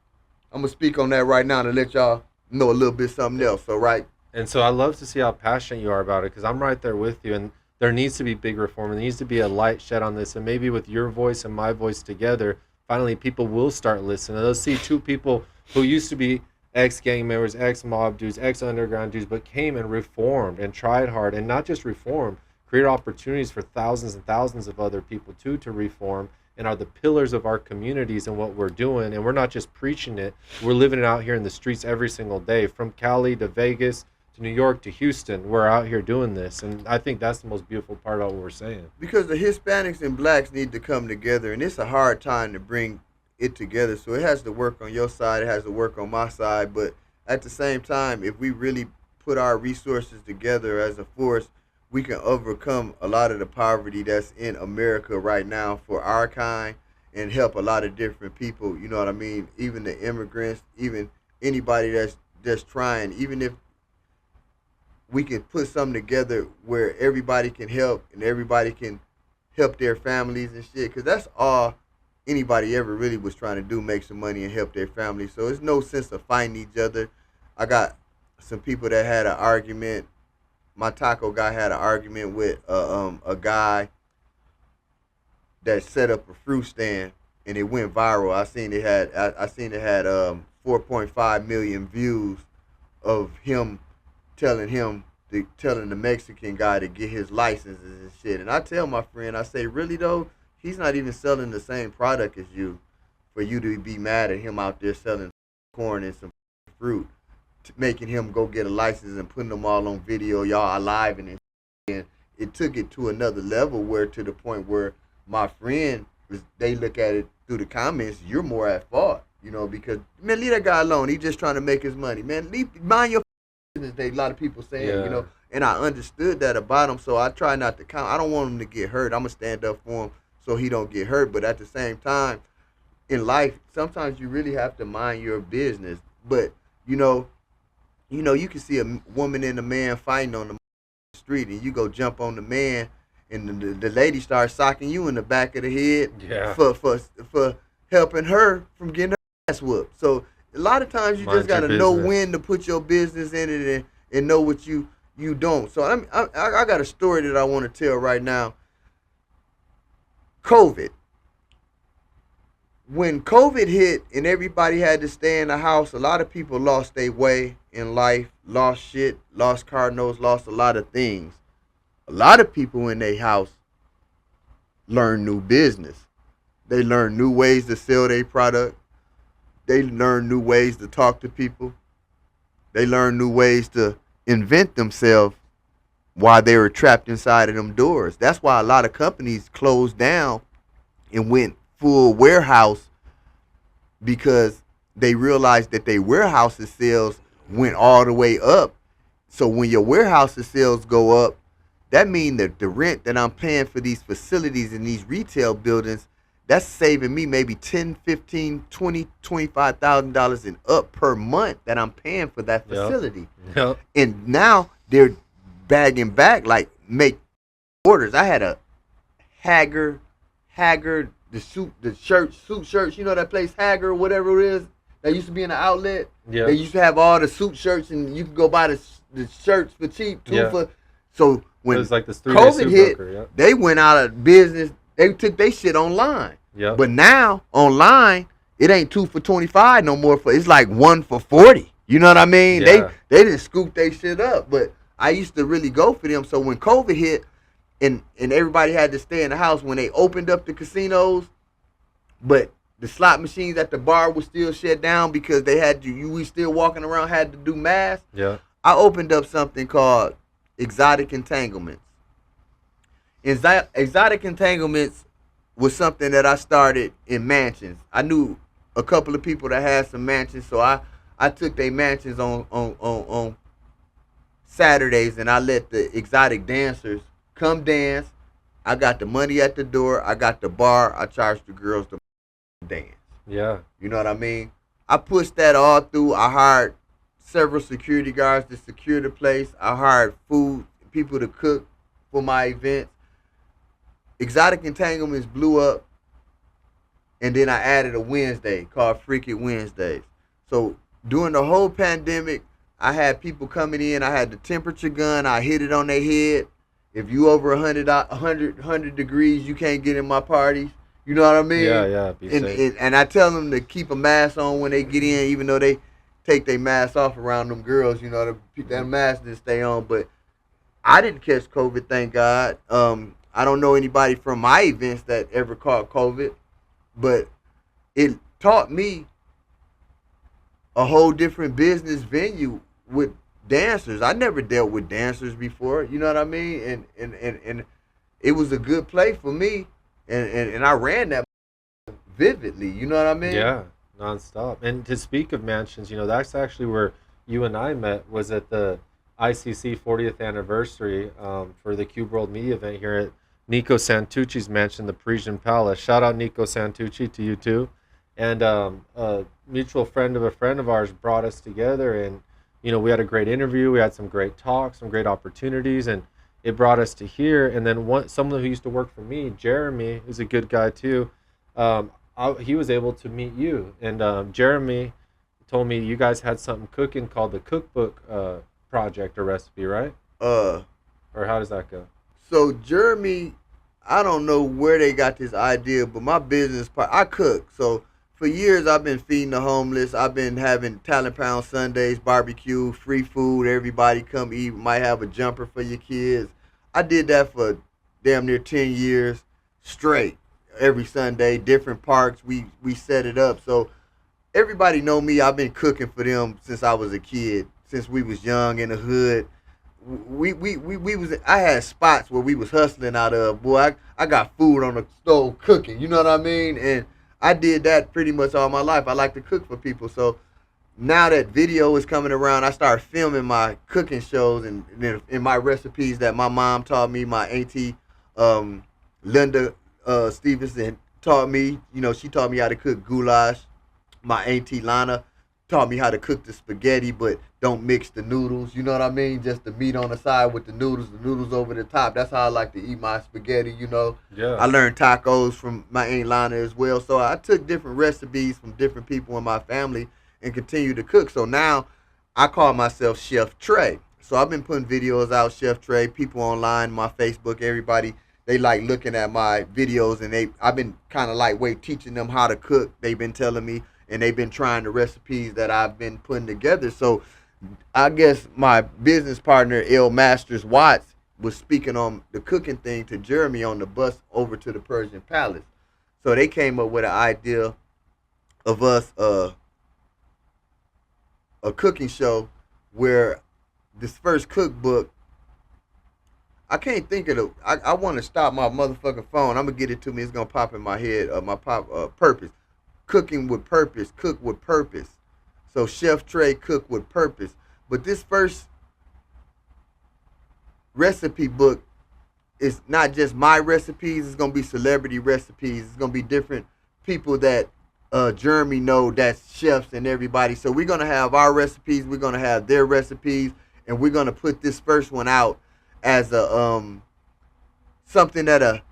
going to speak on that right now to let y'all know a little bit something else, all right? And so I love to see how passionate you are about it, because I'm right there with you, and there needs to be big reform. There needs to be a light shed on this, and maybe with your voice and my voice together, finally people will start listening. They'll see 2 people who used to be ex-gang members, ex-mob dudes, ex-underground dudes, but came and reformed and tried hard, and not just reformed, created opportunities for thousands and thousands of other people too to reform, and are the pillars of our communities and what we're doing. And we're not just preaching it, we're living it out here in the streets every single day, from Cali to Vegas to New York to Houston. We're out here doing this, and I think that's the most beautiful part about what we're saying. Because the Hispanics and blacks need to come together, and it's a hard time to bring it together. So it has to work on your side, it has to work on my side, but at the same time, if we really put our resources together as a force, we can overcome a lot of the poverty that's in America right now for our kind, and help a lot of different people, you know what I mean? Even the immigrants, even anybody that's trying, even if we can put something together where everybody can help and everybody can help their families and shit, because that's all anybody ever really was trying to do, make some money and help their families. So it's no sense of fighting each other. I got some people that had an argument. My taco guy had an argument with a guy that set up a fruit stand, and it went viral. I seen it had 4.5 million views of him telling the Mexican guy to get his licenses and shit. And I tell my friend, I say, really though, he's not even selling the same product as you, for you to be mad at him out there selling corn and some fruit, making him go get a license and putting them all on video, y'all alive and it took it to another level, where to the point where my friend they look at it through the comments, you're more at fault, you know, because man, leave that guy alone. He's just trying to make his money, man. Mind your business. A lot of people saying, Yeah. you know, and I understood that about him, so I try not to count. I don't want him to get hurt. I'm gonna stand up for him so he don't get hurt. But at the same time, in life, sometimes you really have to mind your business. But you can see a woman and a man fighting on the street, and you go jump on the man, and the lady starts socking you in the back of the head, Yeah. for helping her from getting her ass whooped. So a lot of times you Mind just gotta your know business. when to put your business in it, and know what you don't. So I got a story that I want to tell right now. COVID. When COVID hit and everybody had to stay in the house, a lot of people lost their way in life, lost shit, lost car notes, lost a lot of things. A lot of people in their house learned new business. They learned new ways to sell their product. They learned new ways to talk to people. They learned new ways to invent themselves while they were trapped inside of them doors. That's why a lot of companies closed down and went full warehouse, because they realized that their warehouses sales went all the way up. So when your warehouses sales go up, that means that the rent that I'm paying for these facilities and these retail buildings, that's saving me maybe $10, $15, $20, $25,000 and up per month that I'm paying for that facility. Yep. And now they're bagging back, like, make orders. I had a Haggard, the suit shirts, you know that place, Haggard, whatever it is. that used to be in the outlet. Yeah. They used to have all the suit shirts, and you could go buy the shirts for cheap, too. Yeah. So when it was like this 3-day COVID suit hit, broker, yeah. they went out of business. They took their shit online. Yeah. But now online, it ain't 2 for $25 no more. It's like 1 for $40. You know what I mean? Yeah. They didn't scoop their shit up. But I used to really go for them. So when COVID hit and everybody had to stay in the house, when they opened up the casinos, but the slot machines at the bar was still shut down because they had to, we still walking around, had to do masks. Yeah. I opened up something called Exotic Entanglements. Exotic Entanglements was something that I started in mansions. I knew a couple of people that had some mansions, so I took their mansions on Saturdays, and I let the exotic dancers come dance. I got the money at the door. I got the bar. I charged the girls to dance. Yeah. You know what I mean? I pushed that all through. I hired several security guards to secure the place. I hired food people to cook for my events. Exotic Entanglements blew up, and then I added a Wednesday called Freaky Wednesdays. So during the whole pandemic, I had people coming in. I had the temperature gun. I hit it on their head. If you over 100 degrees, you can't get in my parties. You know what I mean? Yeah, be safe. And I tell them to keep a mask on when they get in, even though they take their mask off around them girls. You know, that mask didn't stay on. But I didn't catch COVID, thank God. I don't know anybody from my events that ever caught COVID, but it taught me a whole different business venue with dancers. I never dealt with dancers before, you know what I mean? And it was a good play for me, and I ran that vividly, you know what I mean? Yeah, nonstop. And to speak of mansions, you know, that's actually where you and I met, was at the ICC 40th anniversary for the Cube World Media event here at Nico Santucci's mansion, the Parisian Palace. Shout out Nico Santucci to you too. And a mutual friend of ours brought us together, and you know, we had a great interview. We had some great talks, some great opportunities, and it brought us to here. And then someone who used to work for me, Jeremy, is a good guy too. He was able to meet you, and Jeremy told me you guys had something cooking called the cookbook project or recipe, right? Or how does that go? So Jeremy, I don't know where they got this idea, but my business part, I cook. So for years I've been feeding the homeless. I've been having Talent Pound Sundays, barbecue, free food. Everybody come eat. Might have a jumper for your kids. I did that for damn near 10 years straight. Every Sunday, different parks. We set it up. So everybody know me. I've been cooking for them since I was a kid. Since we was young in the hood. I had spots where we was hustling out of. Boy, I got food on the stove cooking. You know what I mean? And I did that pretty much all my life. I like to cook for people. So now that video is coming around, I start filming my cooking shows and in my recipes that my mom taught me. My auntie Linda Stevenson taught me. You know, she taught me how to cook goulash. My auntie Lana taught me how to cook the spaghetti, but don't mix the noodles. You know what I mean? Just the meat on the side with the noodles over the top. That's how I like to eat my spaghetti, you know. Yeah. I learned tacos from my Aunt Lana as well. So I took different recipes from different people in my family and continue to cook. So now I call myself Chef Tre. So I've been putting videos out, Chef Tre, people online, my Facebook, everybody, they like looking at my videos, and I've been kind of lightweight teaching them how to cook. They've been telling me, and they've been trying the recipes that I've been putting together. So I guess my business partner, L. Masters Watts, was speaking on the cooking thing to Jeremy on the bus over to the Persian Palace. So they came up with an idea of us a cooking show where this first cookbook, I can't think of the, I want to stop my motherfucking phone. I'm going to get it to me. It's going to pop in my head. Purpose. Cooking with purpose. Cook with purpose. So Chef Tre, cook with purpose. But this first recipe book is not just my recipes. It's going to be celebrity recipes. It's going to be different people that Jeremy know, that's chefs and everybody. So we're going to have our recipes. We're going to have their recipes. And we're going to put this first one out as a something that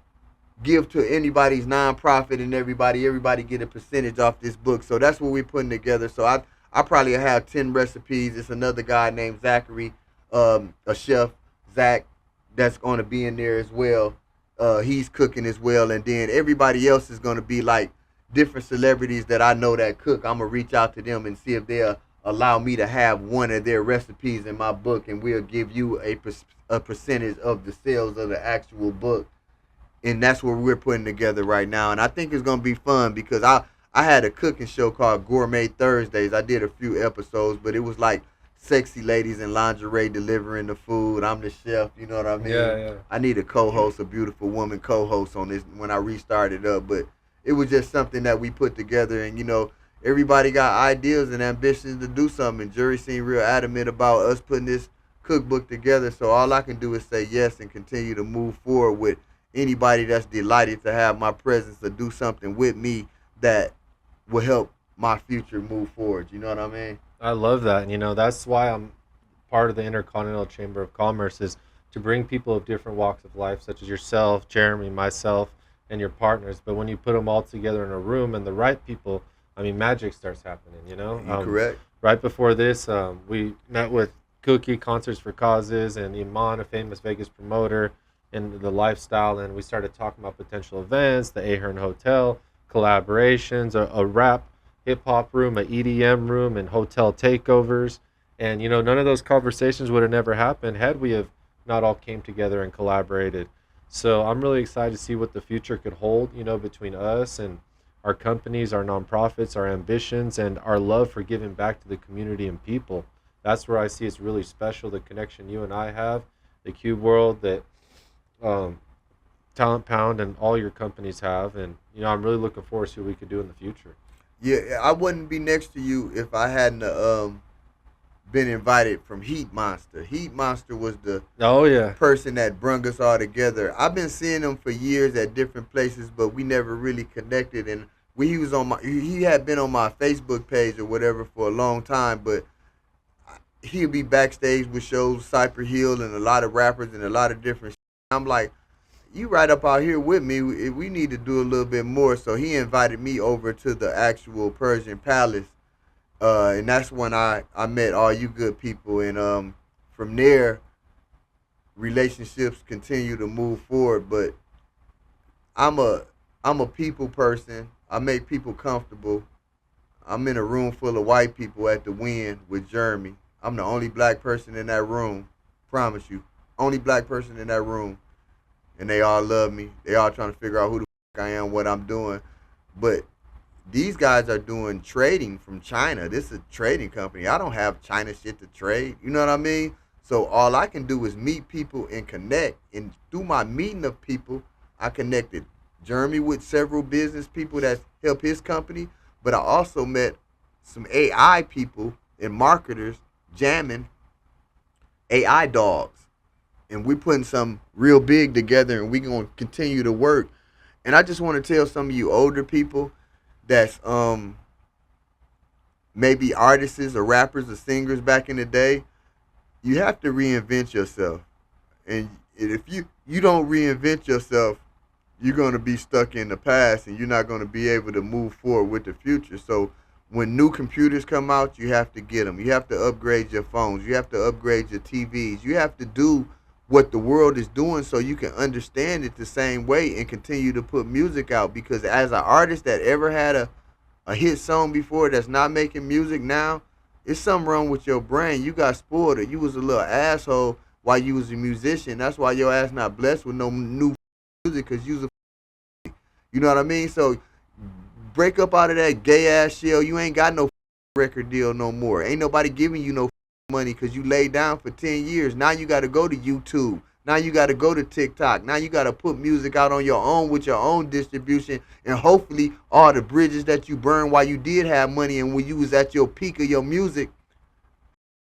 give to anybody's nonprofit and everybody get a percentage off this book. So that's what we're putting together. So I probably have 10 recipes. It's another guy named Zachary, a chef, Zach, that's going to be in there as well. He's cooking as well, and then everybody else is going to be like different celebrities that I know that cook. I'm gonna reach out to them and see if they'll allow me to have one of their recipes in my book, and we'll give you a percentage of the sales of the actual book. And that's what we're putting together right now, and I think it's gonna be fun because I had a cooking show called Gourmet Thursdays. I did a few episodes, but it was like sexy ladies in lingerie delivering the food. I'm the chef, you know what I mean? Yeah. I need a co-host, a beautiful woman co-host on this when I restarted up, but it was just something that we put together, and you know, everybody got ideas and ambitions to do something. And Jury seemed real adamant about us putting this cookbook together, so all I can do is say yes and continue to move forward with anybody that's delighted to have my presence to do something with me that will help my future move forward. You know what I mean? I love that. And, you know, that's why I'm part of the Intercontinental Chamber of Commerce, is to bring people of different walks of life, such as yourself, Jeremy, myself, and your partners. But when you put them all together in a room and the right people, I mean, magic starts happening, you know? Correct. Right before this, we met with Cookie, Concerts for Causes, and Iman, a famous Vegas promoter, and the lifestyle. And we started talking about potential events, the Ahern Hotel, collaborations, a rap hip-hop room, a EDM room, and hotel takeovers. And, you know, none of those conversations would have never happened had we have not all came together and collaborated. So I'm really excited to see what the future could hold, you know, between us and our companies, our nonprofits, our ambitions, and our love for giving back to the community and people. That's where I see it's really special, the connection you and I have, the Cube World, that Talent Pound and all your companies have. And, you know, I'm really looking forward to see what we could do in the future. Yeah, I wouldn't be next to you if I hadn't been invited from Heat Monster. Heat Monster was the person that brung us all together. I've been seeing him for years at different places, but we never really connected. And he had been on my Facebook page or whatever for a long time, but he'll be backstage with shows, Cypher Hill and a lot of rappers and a lot of different shit. I'm like, you right up out here with me. We need to do a little bit more. So he invited me over to the actual Persian Palace. And that's when I met all you good people. And from there, relationships continue to move forward. But I'm a people person. I make people comfortable. I'm in a room full of white people at the Win with Jeremy. I'm the only black person in that room. Promise you. Only black person in that room. And they all love me. They all trying to figure out who the fuck I am, what I'm doing. But these guys are doing trading from China. This is a trading company. I don't have China shit to trade. You know what I mean? So all I can do is meet people and connect. And through my meeting of people, I connected Jeremy with several business people that help his company. But I also met some AI people and marketers jamming AI dogs. And we're putting something real big together, and we're going to continue to work. And I just want to tell some of you older people that's maybe artists or rappers or singers back in the day, you have to reinvent yourself. And if you don't reinvent yourself, you're going to be stuck in the past, and you're not going to be able to move forward with the future. So when new computers come out, you have to get them. You have to upgrade your phones. You have to upgrade your TVs. You have to do what the world is doing so you can understand it the same way and continue to put music out. Because as an artist that ever had a hit song before that's not making music now, it's something wrong with your brain. You got spoiled, or you was a little asshole while you was a musician. That's why your ass not blessed with no new music, because you was a, you know what I mean? So break up out of that gay ass shell. You ain't got no record deal no more. Ain't nobody giving you no money because you laid down for 10 years. Now you got to go to YouTube. Now you got to go to TikTok. Now you got to put music out on your own with your own distribution, and hopefully all the bridges that you burned while you did have money and when you was at your peak of your music,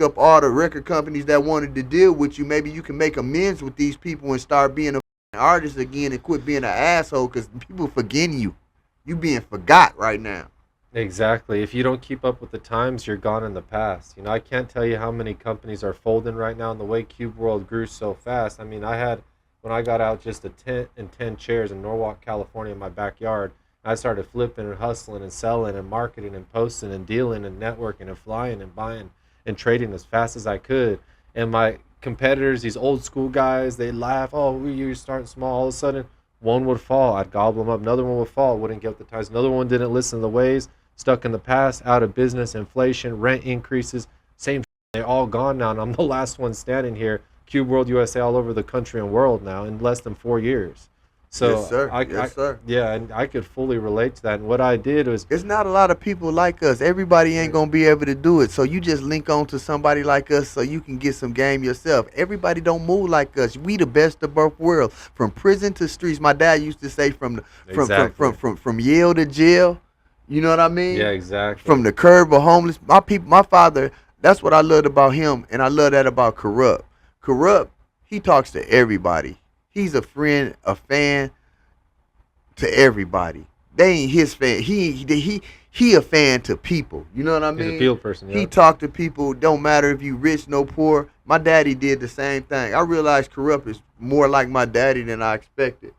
up all the record companies that wanted to deal with you. Maybe you can make amends with these people and start being an artist again and quit being an asshole, because people forgetting you. You being forgot right now. Exactly. If you don't keep up with the times, you're gone in the past. You know, I can't tell you how many companies are folding right now, and the way Cube World grew so fast. I mean, I had when I got out just a tent and 10 chairs in Norwalk, California, in my backyard. I started flipping and hustling and selling and marketing and posting and dealing and networking and flying and buying and trading as fast as I could. And my competitors, these old school guys, they laugh. Oh, you're starting small. All of a sudden, one would fall. I'd gobble them up. Another one would fall. Wouldn't get the ties. Another one didn't listen to the ways. Stuck in the past, out of business, inflation, rent increases. Same. They're all gone now, and I'm the last one standing here. Cube World USA all over the country and world now in less than 4 years. So yes, sir. Yes, sir. Yeah, and I could fully relate to that. And what I did was, it's not a lot of people like us. Everybody ain't gonna be able to do it. So you just link on to somebody like us so you can get some game yourself. Everybody don't move like us. We the best of both worlds. From prison to streets. My dad used to say from Yale to jail. You know what I mean? Yeah, exactly. From the curb of homeless. My father. That's what I loved about him, and I love that about Corrupt. Corrupt, he talks to everybody. He's a friend, a fan to everybody. They ain't his fan. He a fan to people. You know what I mean? He's a field person. Yeah. He talk to people. Don't matter if you rich, no poor. My daddy did the same thing. I realized Corrupt is more like my daddy than I expected.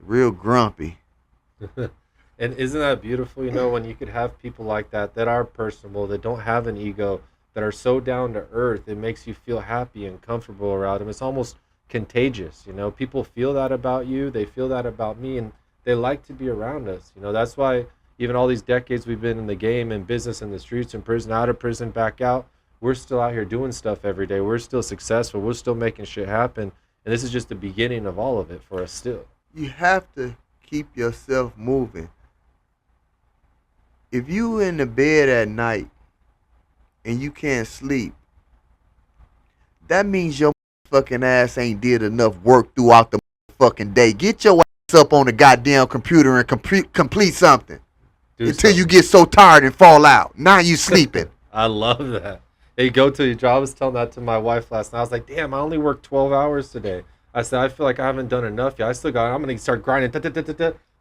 Real grumpy. And isn't that beautiful? You know, when you could have people like that are personable, that don't have an ego, that are so down to earth, it makes you feel happy and comfortable around them. It's almost contagious. You know, people feel that about you, they feel that about me, and they like to be around us. You know, that's why even all these decades we've been in the game, in business, in the streets, in prison, out of prison, back out, we're still out here doing stuff every day. We're still successful. We're still making shit happen. And this is just the beginning of all of it for us still. You have to keep yourself moving. If you in the bed at night and you can't sleep, that means your fucking ass ain't did enough work throughout the fucking day. Get your ass up on the goddamn computer and complete something until you get so tired and fall out. Now you sleeping. I love that. Hey, go to your job. I was telling that to my wife last night. I was like, damn, I only worked 12 hours today. I said, I feel like I haven't done enough yet. I'm going to start grinding.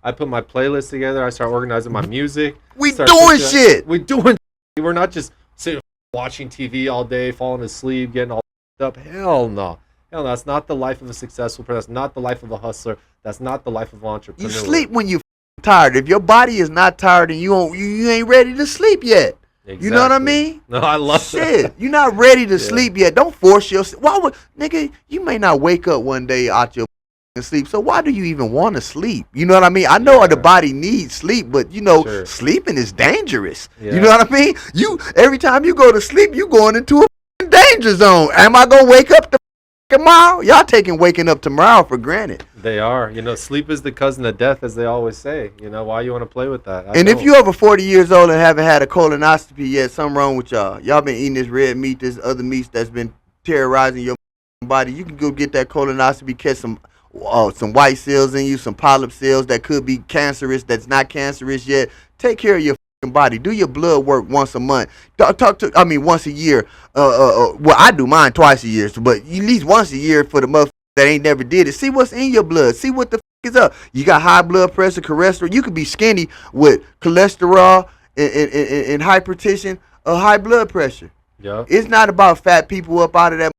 I put my playlist together. I start organizing my music. We doing shit. We doing shit. We're not just sitting watching TV all day, falling asleep, getting all up. Hell no. Hell no. That's not the life of a successful person. That's not the life of a hustler. That's not the life of an entrepreneur. You sleep when you're tired. If your body is not tired and you ain't ready to sleep yet. Exactly. You know what I mean? No, I love shit. That. You're not ready to sleep yet. Don't force yourself. Why would, nigga, you may not wake up one day out your sleep. So why do you even want to sleep? You know what I mean? I know the body needs sleep, but you know, sleeping is dangerous. Yeah. You know what I mean? Every time you go to sleep, you going into a danger zone. Am I gonna wake up tomorrow? Y'all taking waking up tomorrow for granted. They are. You know, sleep is the cousin of death, as they always say. You know, why you want to play with that? And if you over 40 years old and haven't had a colonoscopy yet, something wrong with y'all. Y'all been eating this red meat, this other meats that's been terrorizing your body. You can go get that colonoscopy, catch some white cells in you, some polyp cells that could be cancerous, that's not cancerous yet. Take care of your body. Do your blood work once a month. Once a year. Well, I do mine twice a year, but at least once a year for the motherfuckers that ain't never did it. See what's in your blood. See what the is up. You got high blood pressure, cholesterol. You could be skinny with cholesterol and hypertension or high blood pressure. Yeah. It's not about fat people up out of that.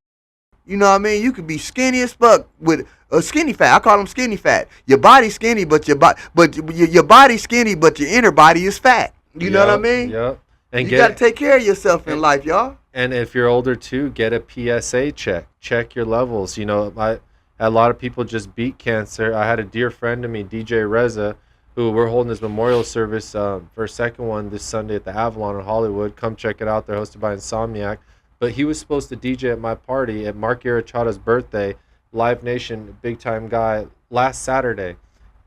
You know what I mean? You could be skinny as fuck with skinny fat. I call them skinny fat. Your body's skinny, but your body's skinny, but your inner body is fat. You know what I mean? Yep. And you got to take care of yourself in life, y'all. And if you're older too, get a PSA check. Check your levels. You know, a lot of people just beat cancer. I had a dear friend of me, DJ Reza, who we're holding this memorial service for a second one this Sunday at the Avalon in Hollywood. Come check it out. They're hosted by Insomniac. But he was supposed to DJ at my party at Mark Irichada's birthday, Live Nation, big time guy, last Saturday.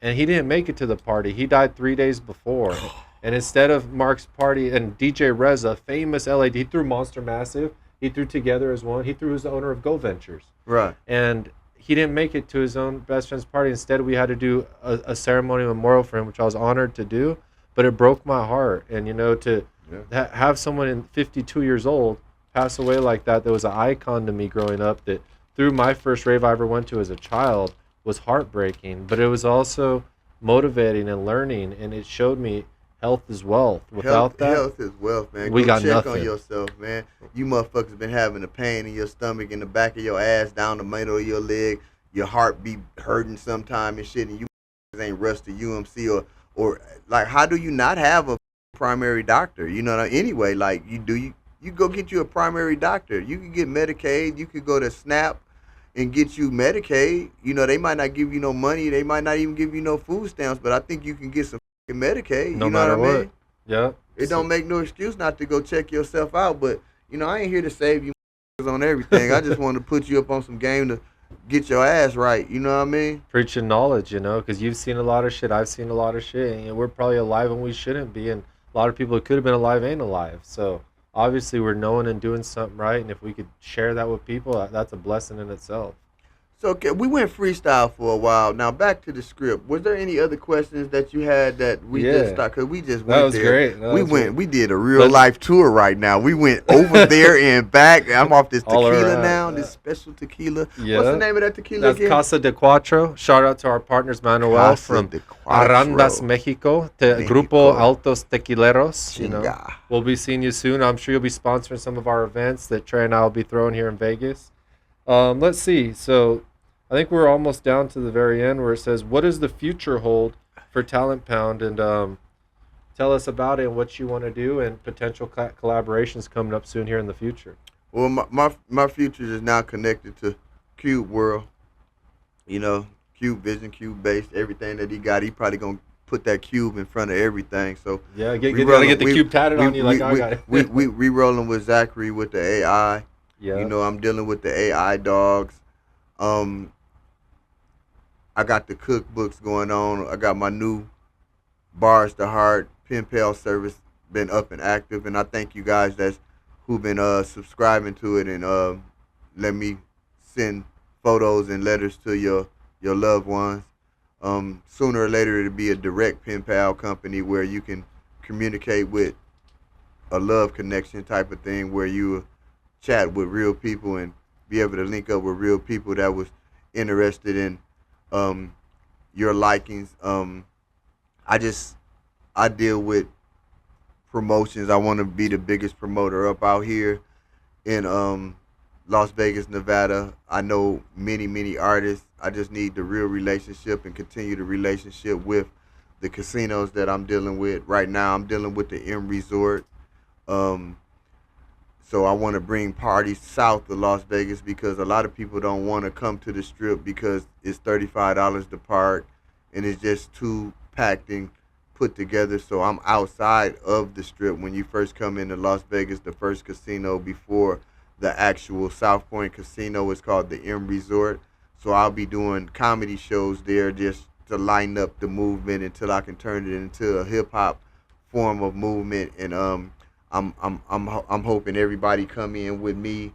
And he didn't make it to the party. He died 3 days before. And instead of Mark's party, and DJ Reza, famous LAD, he threw Monster Massive. He threw Together as one. He threw his owner of Go Ventures. Right. And he didn't make it to his own best friend's party. Instead, we had to do a ceremony memorial for him, which I was honored to do. But it broke my heart. And, you know, to have someone in 52 years old pass away like that was an icon to me growing up, that through my first rave I ever went to as a child was heartbreaking, but it was also motivating and learning, and it showed me health is wealth. Without that, health is wealth, man. We got check nothing on yourself, man. You motherfuckers been having a pain in your stomach, in the back of your ass, down the middle of your leg. your heart be hurting sometime and shit, and you ain't rushed to UMC or like, how do you not have a primary doctor? You know, anyway, like you go get you a primary doctor. You can get Medicaid. You could go to SNAP and get you Medicaid. You know, they might not give you no money. They might not even give you no food stamps, but I think you can get some Medicaid. No you know matter what I what. mean? Yeah. It don't make no excuse not to go check yourself out, but you know, I ain't here to save you on everything. I just want to put you up on some game to get your ass right. You know what I mean? Preaching knowledge, you know, because you've seen a lot of shit. I've seen a lot of shit. And we're probably alive when we shouldn't be. And a lot of people who could have been alive ain't alive. So obviously we're knowing and doing something right. And if we could share that with people, that's a blessing in itself. So okay, we went freestyle for a while. Now back to the script. Was there any other questions that you had that we just started? Because we just went That was there. great. We did a real life tour right now. We went over there and back. I'm off this All tequila around, now. yeah. This special tequila. Yeah. What's the name of that tequila That's again? Casa de Cuatro. Shout out to our partners, Manuel Casa from de Cuatro. Arandas, Mexico. Grupo Altos Tequileros. You know, Chinga. we'll be seeing you soon. I'm sure you'll be sponsoring some of our events that Trey and I will be throwing here in Vegas. Let's see. So I think we're almost down to the very end where it says, what does the future hold for Talent Pound? And tell us about it and what you want to do and potential collaborations coming up soon here in the future. Well, my future is now connected to Cube World. You know, Cube Vision, Cube Based, everything that he got. He probably going to put that cube in front of everything. So yeah, gotta get the cube tatted on you like I got it. we rolling with Zachary with the AI. Yeah. You know, I'm dealing with the AI dogs. I got the cookbooks going on. I got my new Bars to Heart pen pal service been up and active, and I thank you guys who've been subscribing to it and let me send photos and letters to your loved ones. Sooner or later it'll be a direct pen pal company where you can communicate with a love connection type of thing, where you chat with real people and be able to link up with real people that was interested in your likings. I deal with promotions. I want to be the biggest promoter up out here in Las Vegas, Nevada. I know many artists. I just need the real relationship and continue the relationship with the casinos that I'm dealing with. Right now I'm dealing with the M Resort. So I want to bring parties south of Las Vegas because a lot of people don't want to come to the Strip because it's $35 to park and it's just too packed and put together. So I'm outside of the Strip. When you first come into Las Vegas, the first casino before the actual South Point Casino is called the M Resort. So I'll be doing comedy shows there just to line up the movement until I can turn it into a hip hop form of movement. And I'm hoping everybody come in with me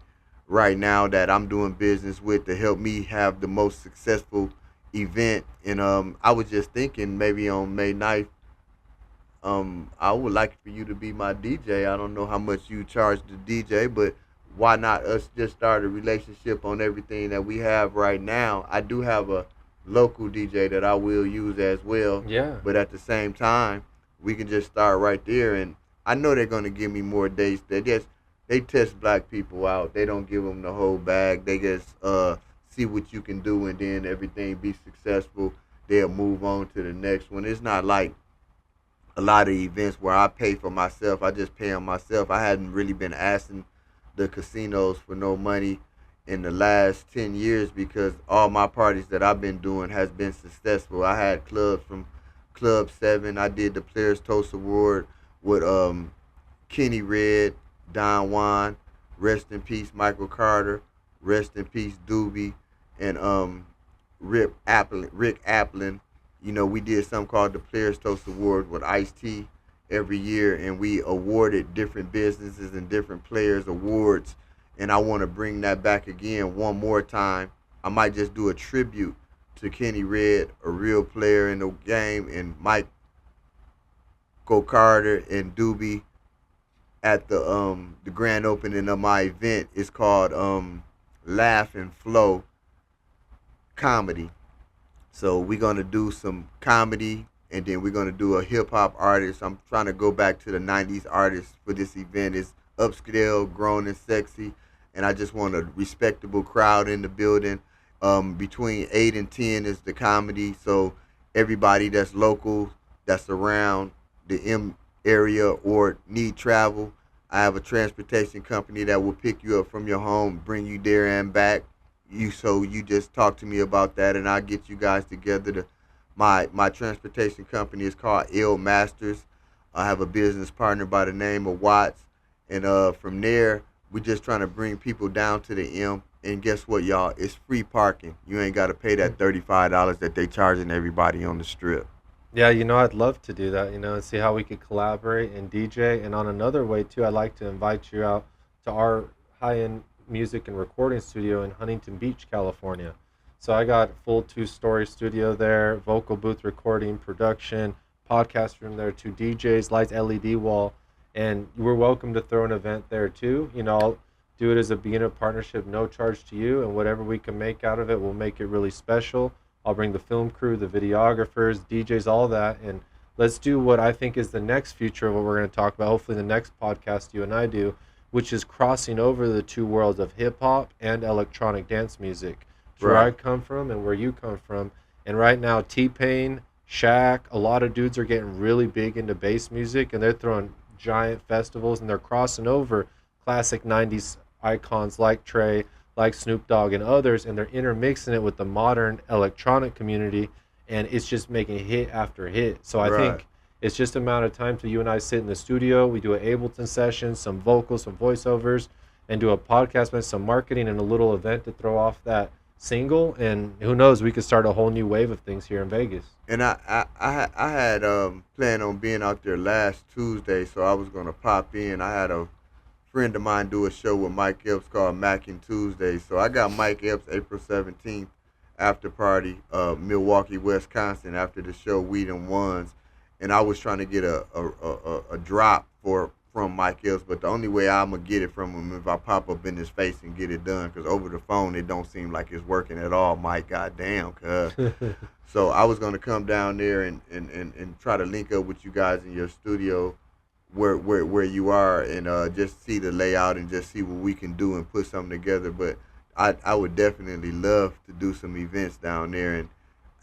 right now that I'm doing business with to help me have the most successful event. And I was just thinking maybe on May 9th, I would like for you to be my DJ. I don't know how much you charge the DJ, but why not us just start a relationship on everything that we have right now? I do have a local DJ that I will use as well. Yeah. But at the same time, we can just start right there, and I know they're gonna give me more dates. They test black people out. They don't give them the whole bag. They just see what you can do, and then everything be successful. They'll move on to the next one. It's not like a lot of events where I pay for myself. I just pay on myself. I hadn't really been asking the casinos for no money in the last 10 years because all my parties that I've been doing has been successful. I had clubs from Club 7. I did the Players Toast Award with Kenny Red, Don Juan, rest in peace Michael Carter, rest in peace Doobie, and Rick Applin. You know, we did something called the Players Toast Award with Ice-T every year, and we awarded different businesses and different players awards, and I want to bring that back again one more time. I might just do a tribute to Kenny Red, a real player in the game, and Mike Carter and Doobie at the grand opening of my event. It's called Laugh and Flow Comedy. So we're gonna do some comedy, and then we're gonna do a hip hop artist. I'm trying to go back to the '90s artists for this event. It's upscale, grown and sexy, and I just want a respectable crowd in the building. Between 8 and 10 is the comedy. So everybody that's local, that's around the M area or need travel, I have a transportation company that will pick you up from your home, bring you there and back. You just talk to me about that, and I'll get you guys together. My transportation company is called L Masters. I have a business partner by the name of Watts, and from there we're just trying to bring people down to the M. And guess what, y'all? It's free parking. You ain't got to pay that $35 that they charging everybody on the strip. Yeah, I'd love to do that, and see how we could collaborate and DJ. And on another way, too, I'd like to invite you out to our high-end music and recording studio in Huntington Beach, California. So I got a full 2-story studio there, vocal booth recording, production, podcast room there, 2 DJs, lights, LED wall. And we're welcome to throw an event there, too. I'll do it as a beginner partnership, no charge to you. And whatever we can make out of it, we'll make it really special. I'll bring the film crew, the videographers, DJs, all that, and let's do what I think is the next future of what we're going to talk about, hopefully the next podcast you and I do, which is crossing over the 2 worlds of hip-hop and electronic dance music. It's where I come from and where you come from. And right now, T-Pain, Shaq, a lot of dudes are getting really big into bass music, and they're throwing giant festivals, and they're crossing over classic 90s icons like Tre, like Snoop Dogg and others, and they're intermixing it with the modern electronic community, and it's just making hit after hit. So I think it's just a matter of time till you and I sit in the studio, we do an Ableton session, some vocals, some voiceovers, and do a podcast with some marketing and a little event to throw off that single, and who knows, we could start a whole new wave of things here in Vegas. And I had planned on being out there last Tuesday, so I was going to pop in. I had a friend of mine do a show with Mike Epps called Mackin' Tuesday. So I got Mike Epps April 17th after party, Milwaukee, Wisconsin, after the show We Done Ones. And I was trying to get a drop from Mike Epps, but the only way I'm going to get it from him if I pop up in his face and get it done, because over the phone it don't seem like it's working at all, Mike, goddamn, cuz. So I was going to come down there and try to link up with you guys in your studio where you are, and just see the layout and just see what we can do and put something together. But I would definitely love to do some events down there, and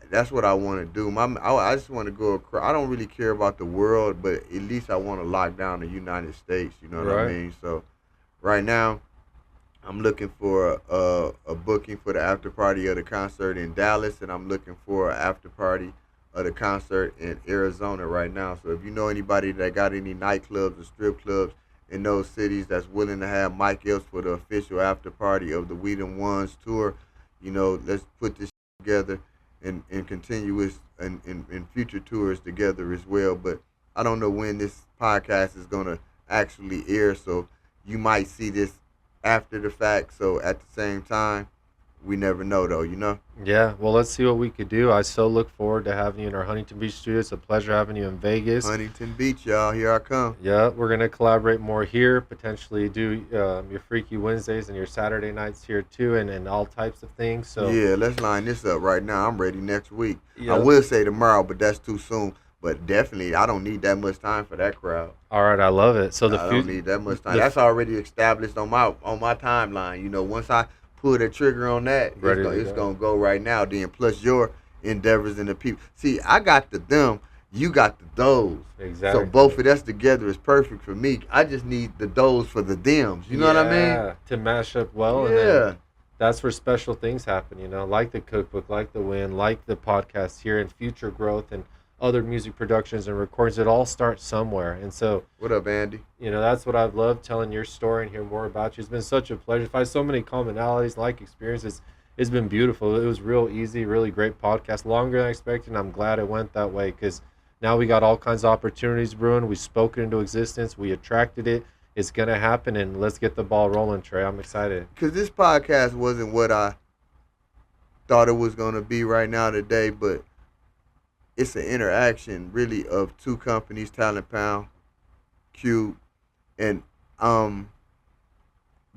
that's what I want to do. I just want to go across. I don't really care about the world, but at least I want to lock down the United States, you know what I mean? So right now I'm looking for a booking for the after party of the concert in Dallas, and I'm looking for an after party of the concert in Arizona right now. So if you know anybody that got any nightclubs or strip clubs in those cities that's willing to have Mike Epps for the official after party of the We Done Ones tour, let's put this together and continue in future tours together as well. But I don't know when this podcast is going to actually air, so you might see this after the fact. So at the same time, we never know, though, Yeah, well, let's see what we could do. I so look forward to having you in our Huntington Beach studio. It's a pleasure having you in Vegas. Huntington Beach, y'all. Here I come. Yeah, we're going to collaborate more here, potentially do your Freaky Wednesdays and your Saturday nights here, too, and all types of things. So yeah, let's line this up right now. I'm ready next week. Yeah. I will say tomorrow, but that's too soon. But definitely, I don't need that much time for that crowd. All right, I love it. So I don't need that much time. That's already established on my timeline. Once I pull the trigger on that, it's gonna go right now. Then plus your endeavors and the people. See, I got the them, you got the those. Exactly. So both of us together is perfect for me. I just need the those for the thems. You know what I mean? To mash up well. Yeah. And then that's where special things happen. Like the cookbook, like the win, like the podcast here, and future growth and other music productions and recordings. It all starts somewhere. And so what up, Andy? That's what I've loved, telling your story and hearing more about you. It's been such a pleasure. Find so many commonalities, like experiences. It's been beautiful. It was real easy, really great podcast, longer than I expected, and I'm glad it went that way, because now we got all kinds of opportunities brewing. We spoke it into existence. We attracted it. It's going to happen, and let's get the ball rolling, Tre. I'm excited. Because this podcast wasn't what I thought it was going to be right now today, but it's an interaction really of 2 companies, Talent Pound, Cube, and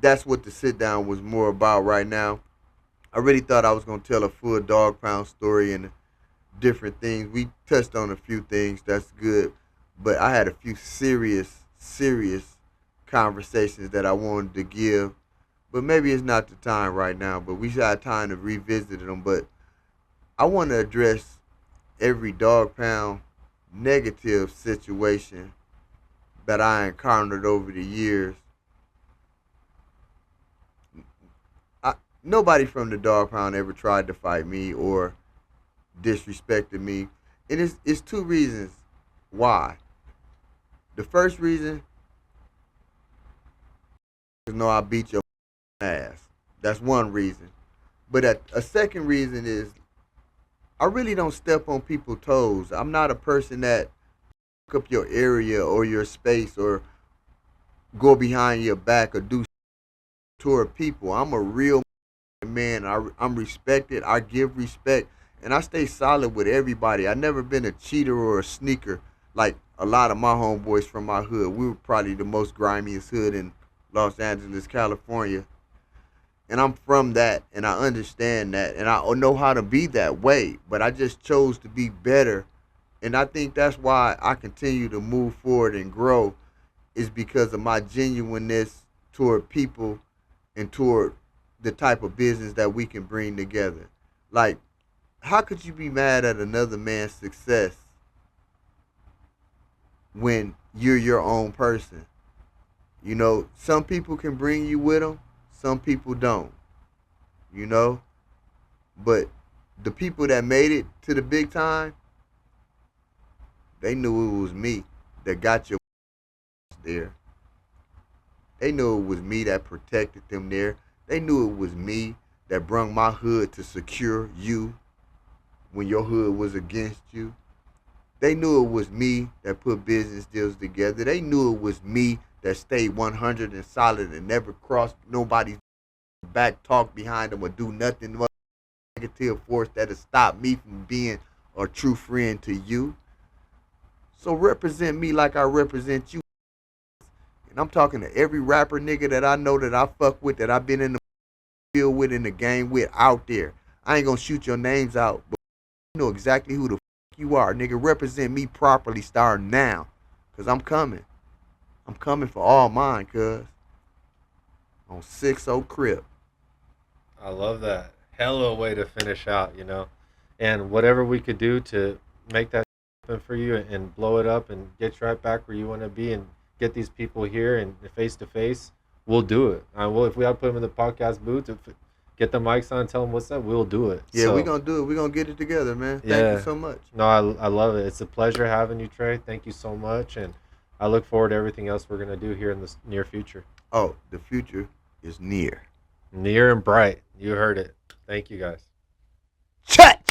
that's what the sit down was more about right now. I really thought I was going to tell a full Dog Pound story and different things. We touched on a few things, that's good, but I had a few serious conversations that I wanted to give but maybe it's not the time right now. But we should have time to revisit them. But I want to address every dog pound negative situation that I encountered over the years. Nobody from the dog pound ever tried to fight me or disrespected me. And it's two reasons why. The first reason is no, I beat your ass. That's one reason. But a second reason is I really don't step on people's toes. I'm not a person that fuck up your area or your space or go behind your back or do toward people. I'm a real man. I'm respected. I give respect. And I stay solid with everybody. I never been a cheater or a sneaker like a lot of my homeboys from my hood. We were probably the most grimiest hood in Los Angeles, California. And I'm from that, and I understand that, and I know how to be that way. But I just chose to be better. And I think that's why I continue to move forward and grow, is because of my genuineness toward people and toward the type of business that we can bring together. Like, how could you be mad at another man's success when you're your own person? You know, some people can bring you with them, some people don't, you know? But the people that made it to the big time, they knew it was me that got your there. They knew it was me that protected them there. They knew it was me that brung my hood to secure you when your hood was against you. They knew it was me that put business deals together. They knew it was me that stayed 100 and solid and never crossed nobody's back, talk behind them, or do nothing negative force that'll stop me from being a true friend to you. So represent me like I represent you. And I'm talking to every rapper nigga that I know, that I fuck with, that I've been in the field with, in the game with, out there. I ain't gonna shoot your names out, but you know exactly who the fuck you are. Nigga, represent me properly starting now. Cause I'm coming. I'm coming for all mine, cuz. On 6-0 Crip. I love that. Hell of a way to finish out, you know. And whatever we could do to make that happen for you and blow it up and get you right back where you want to be and get these people here and face to face, we'll do it. Well, if we have to put them in the podcast booth, get the mics on, tell them what's up, we'll do it. Yeah, we're going to do it. We're going to get it together, man. Thank you so much. No, I love it. It's a pleasure having you, Tre. Thank you so much. And I look forward to everything else we're going to do here in the near future. Oh, the future is near. Near and bright. You heard it. Thank you, guys. Chat!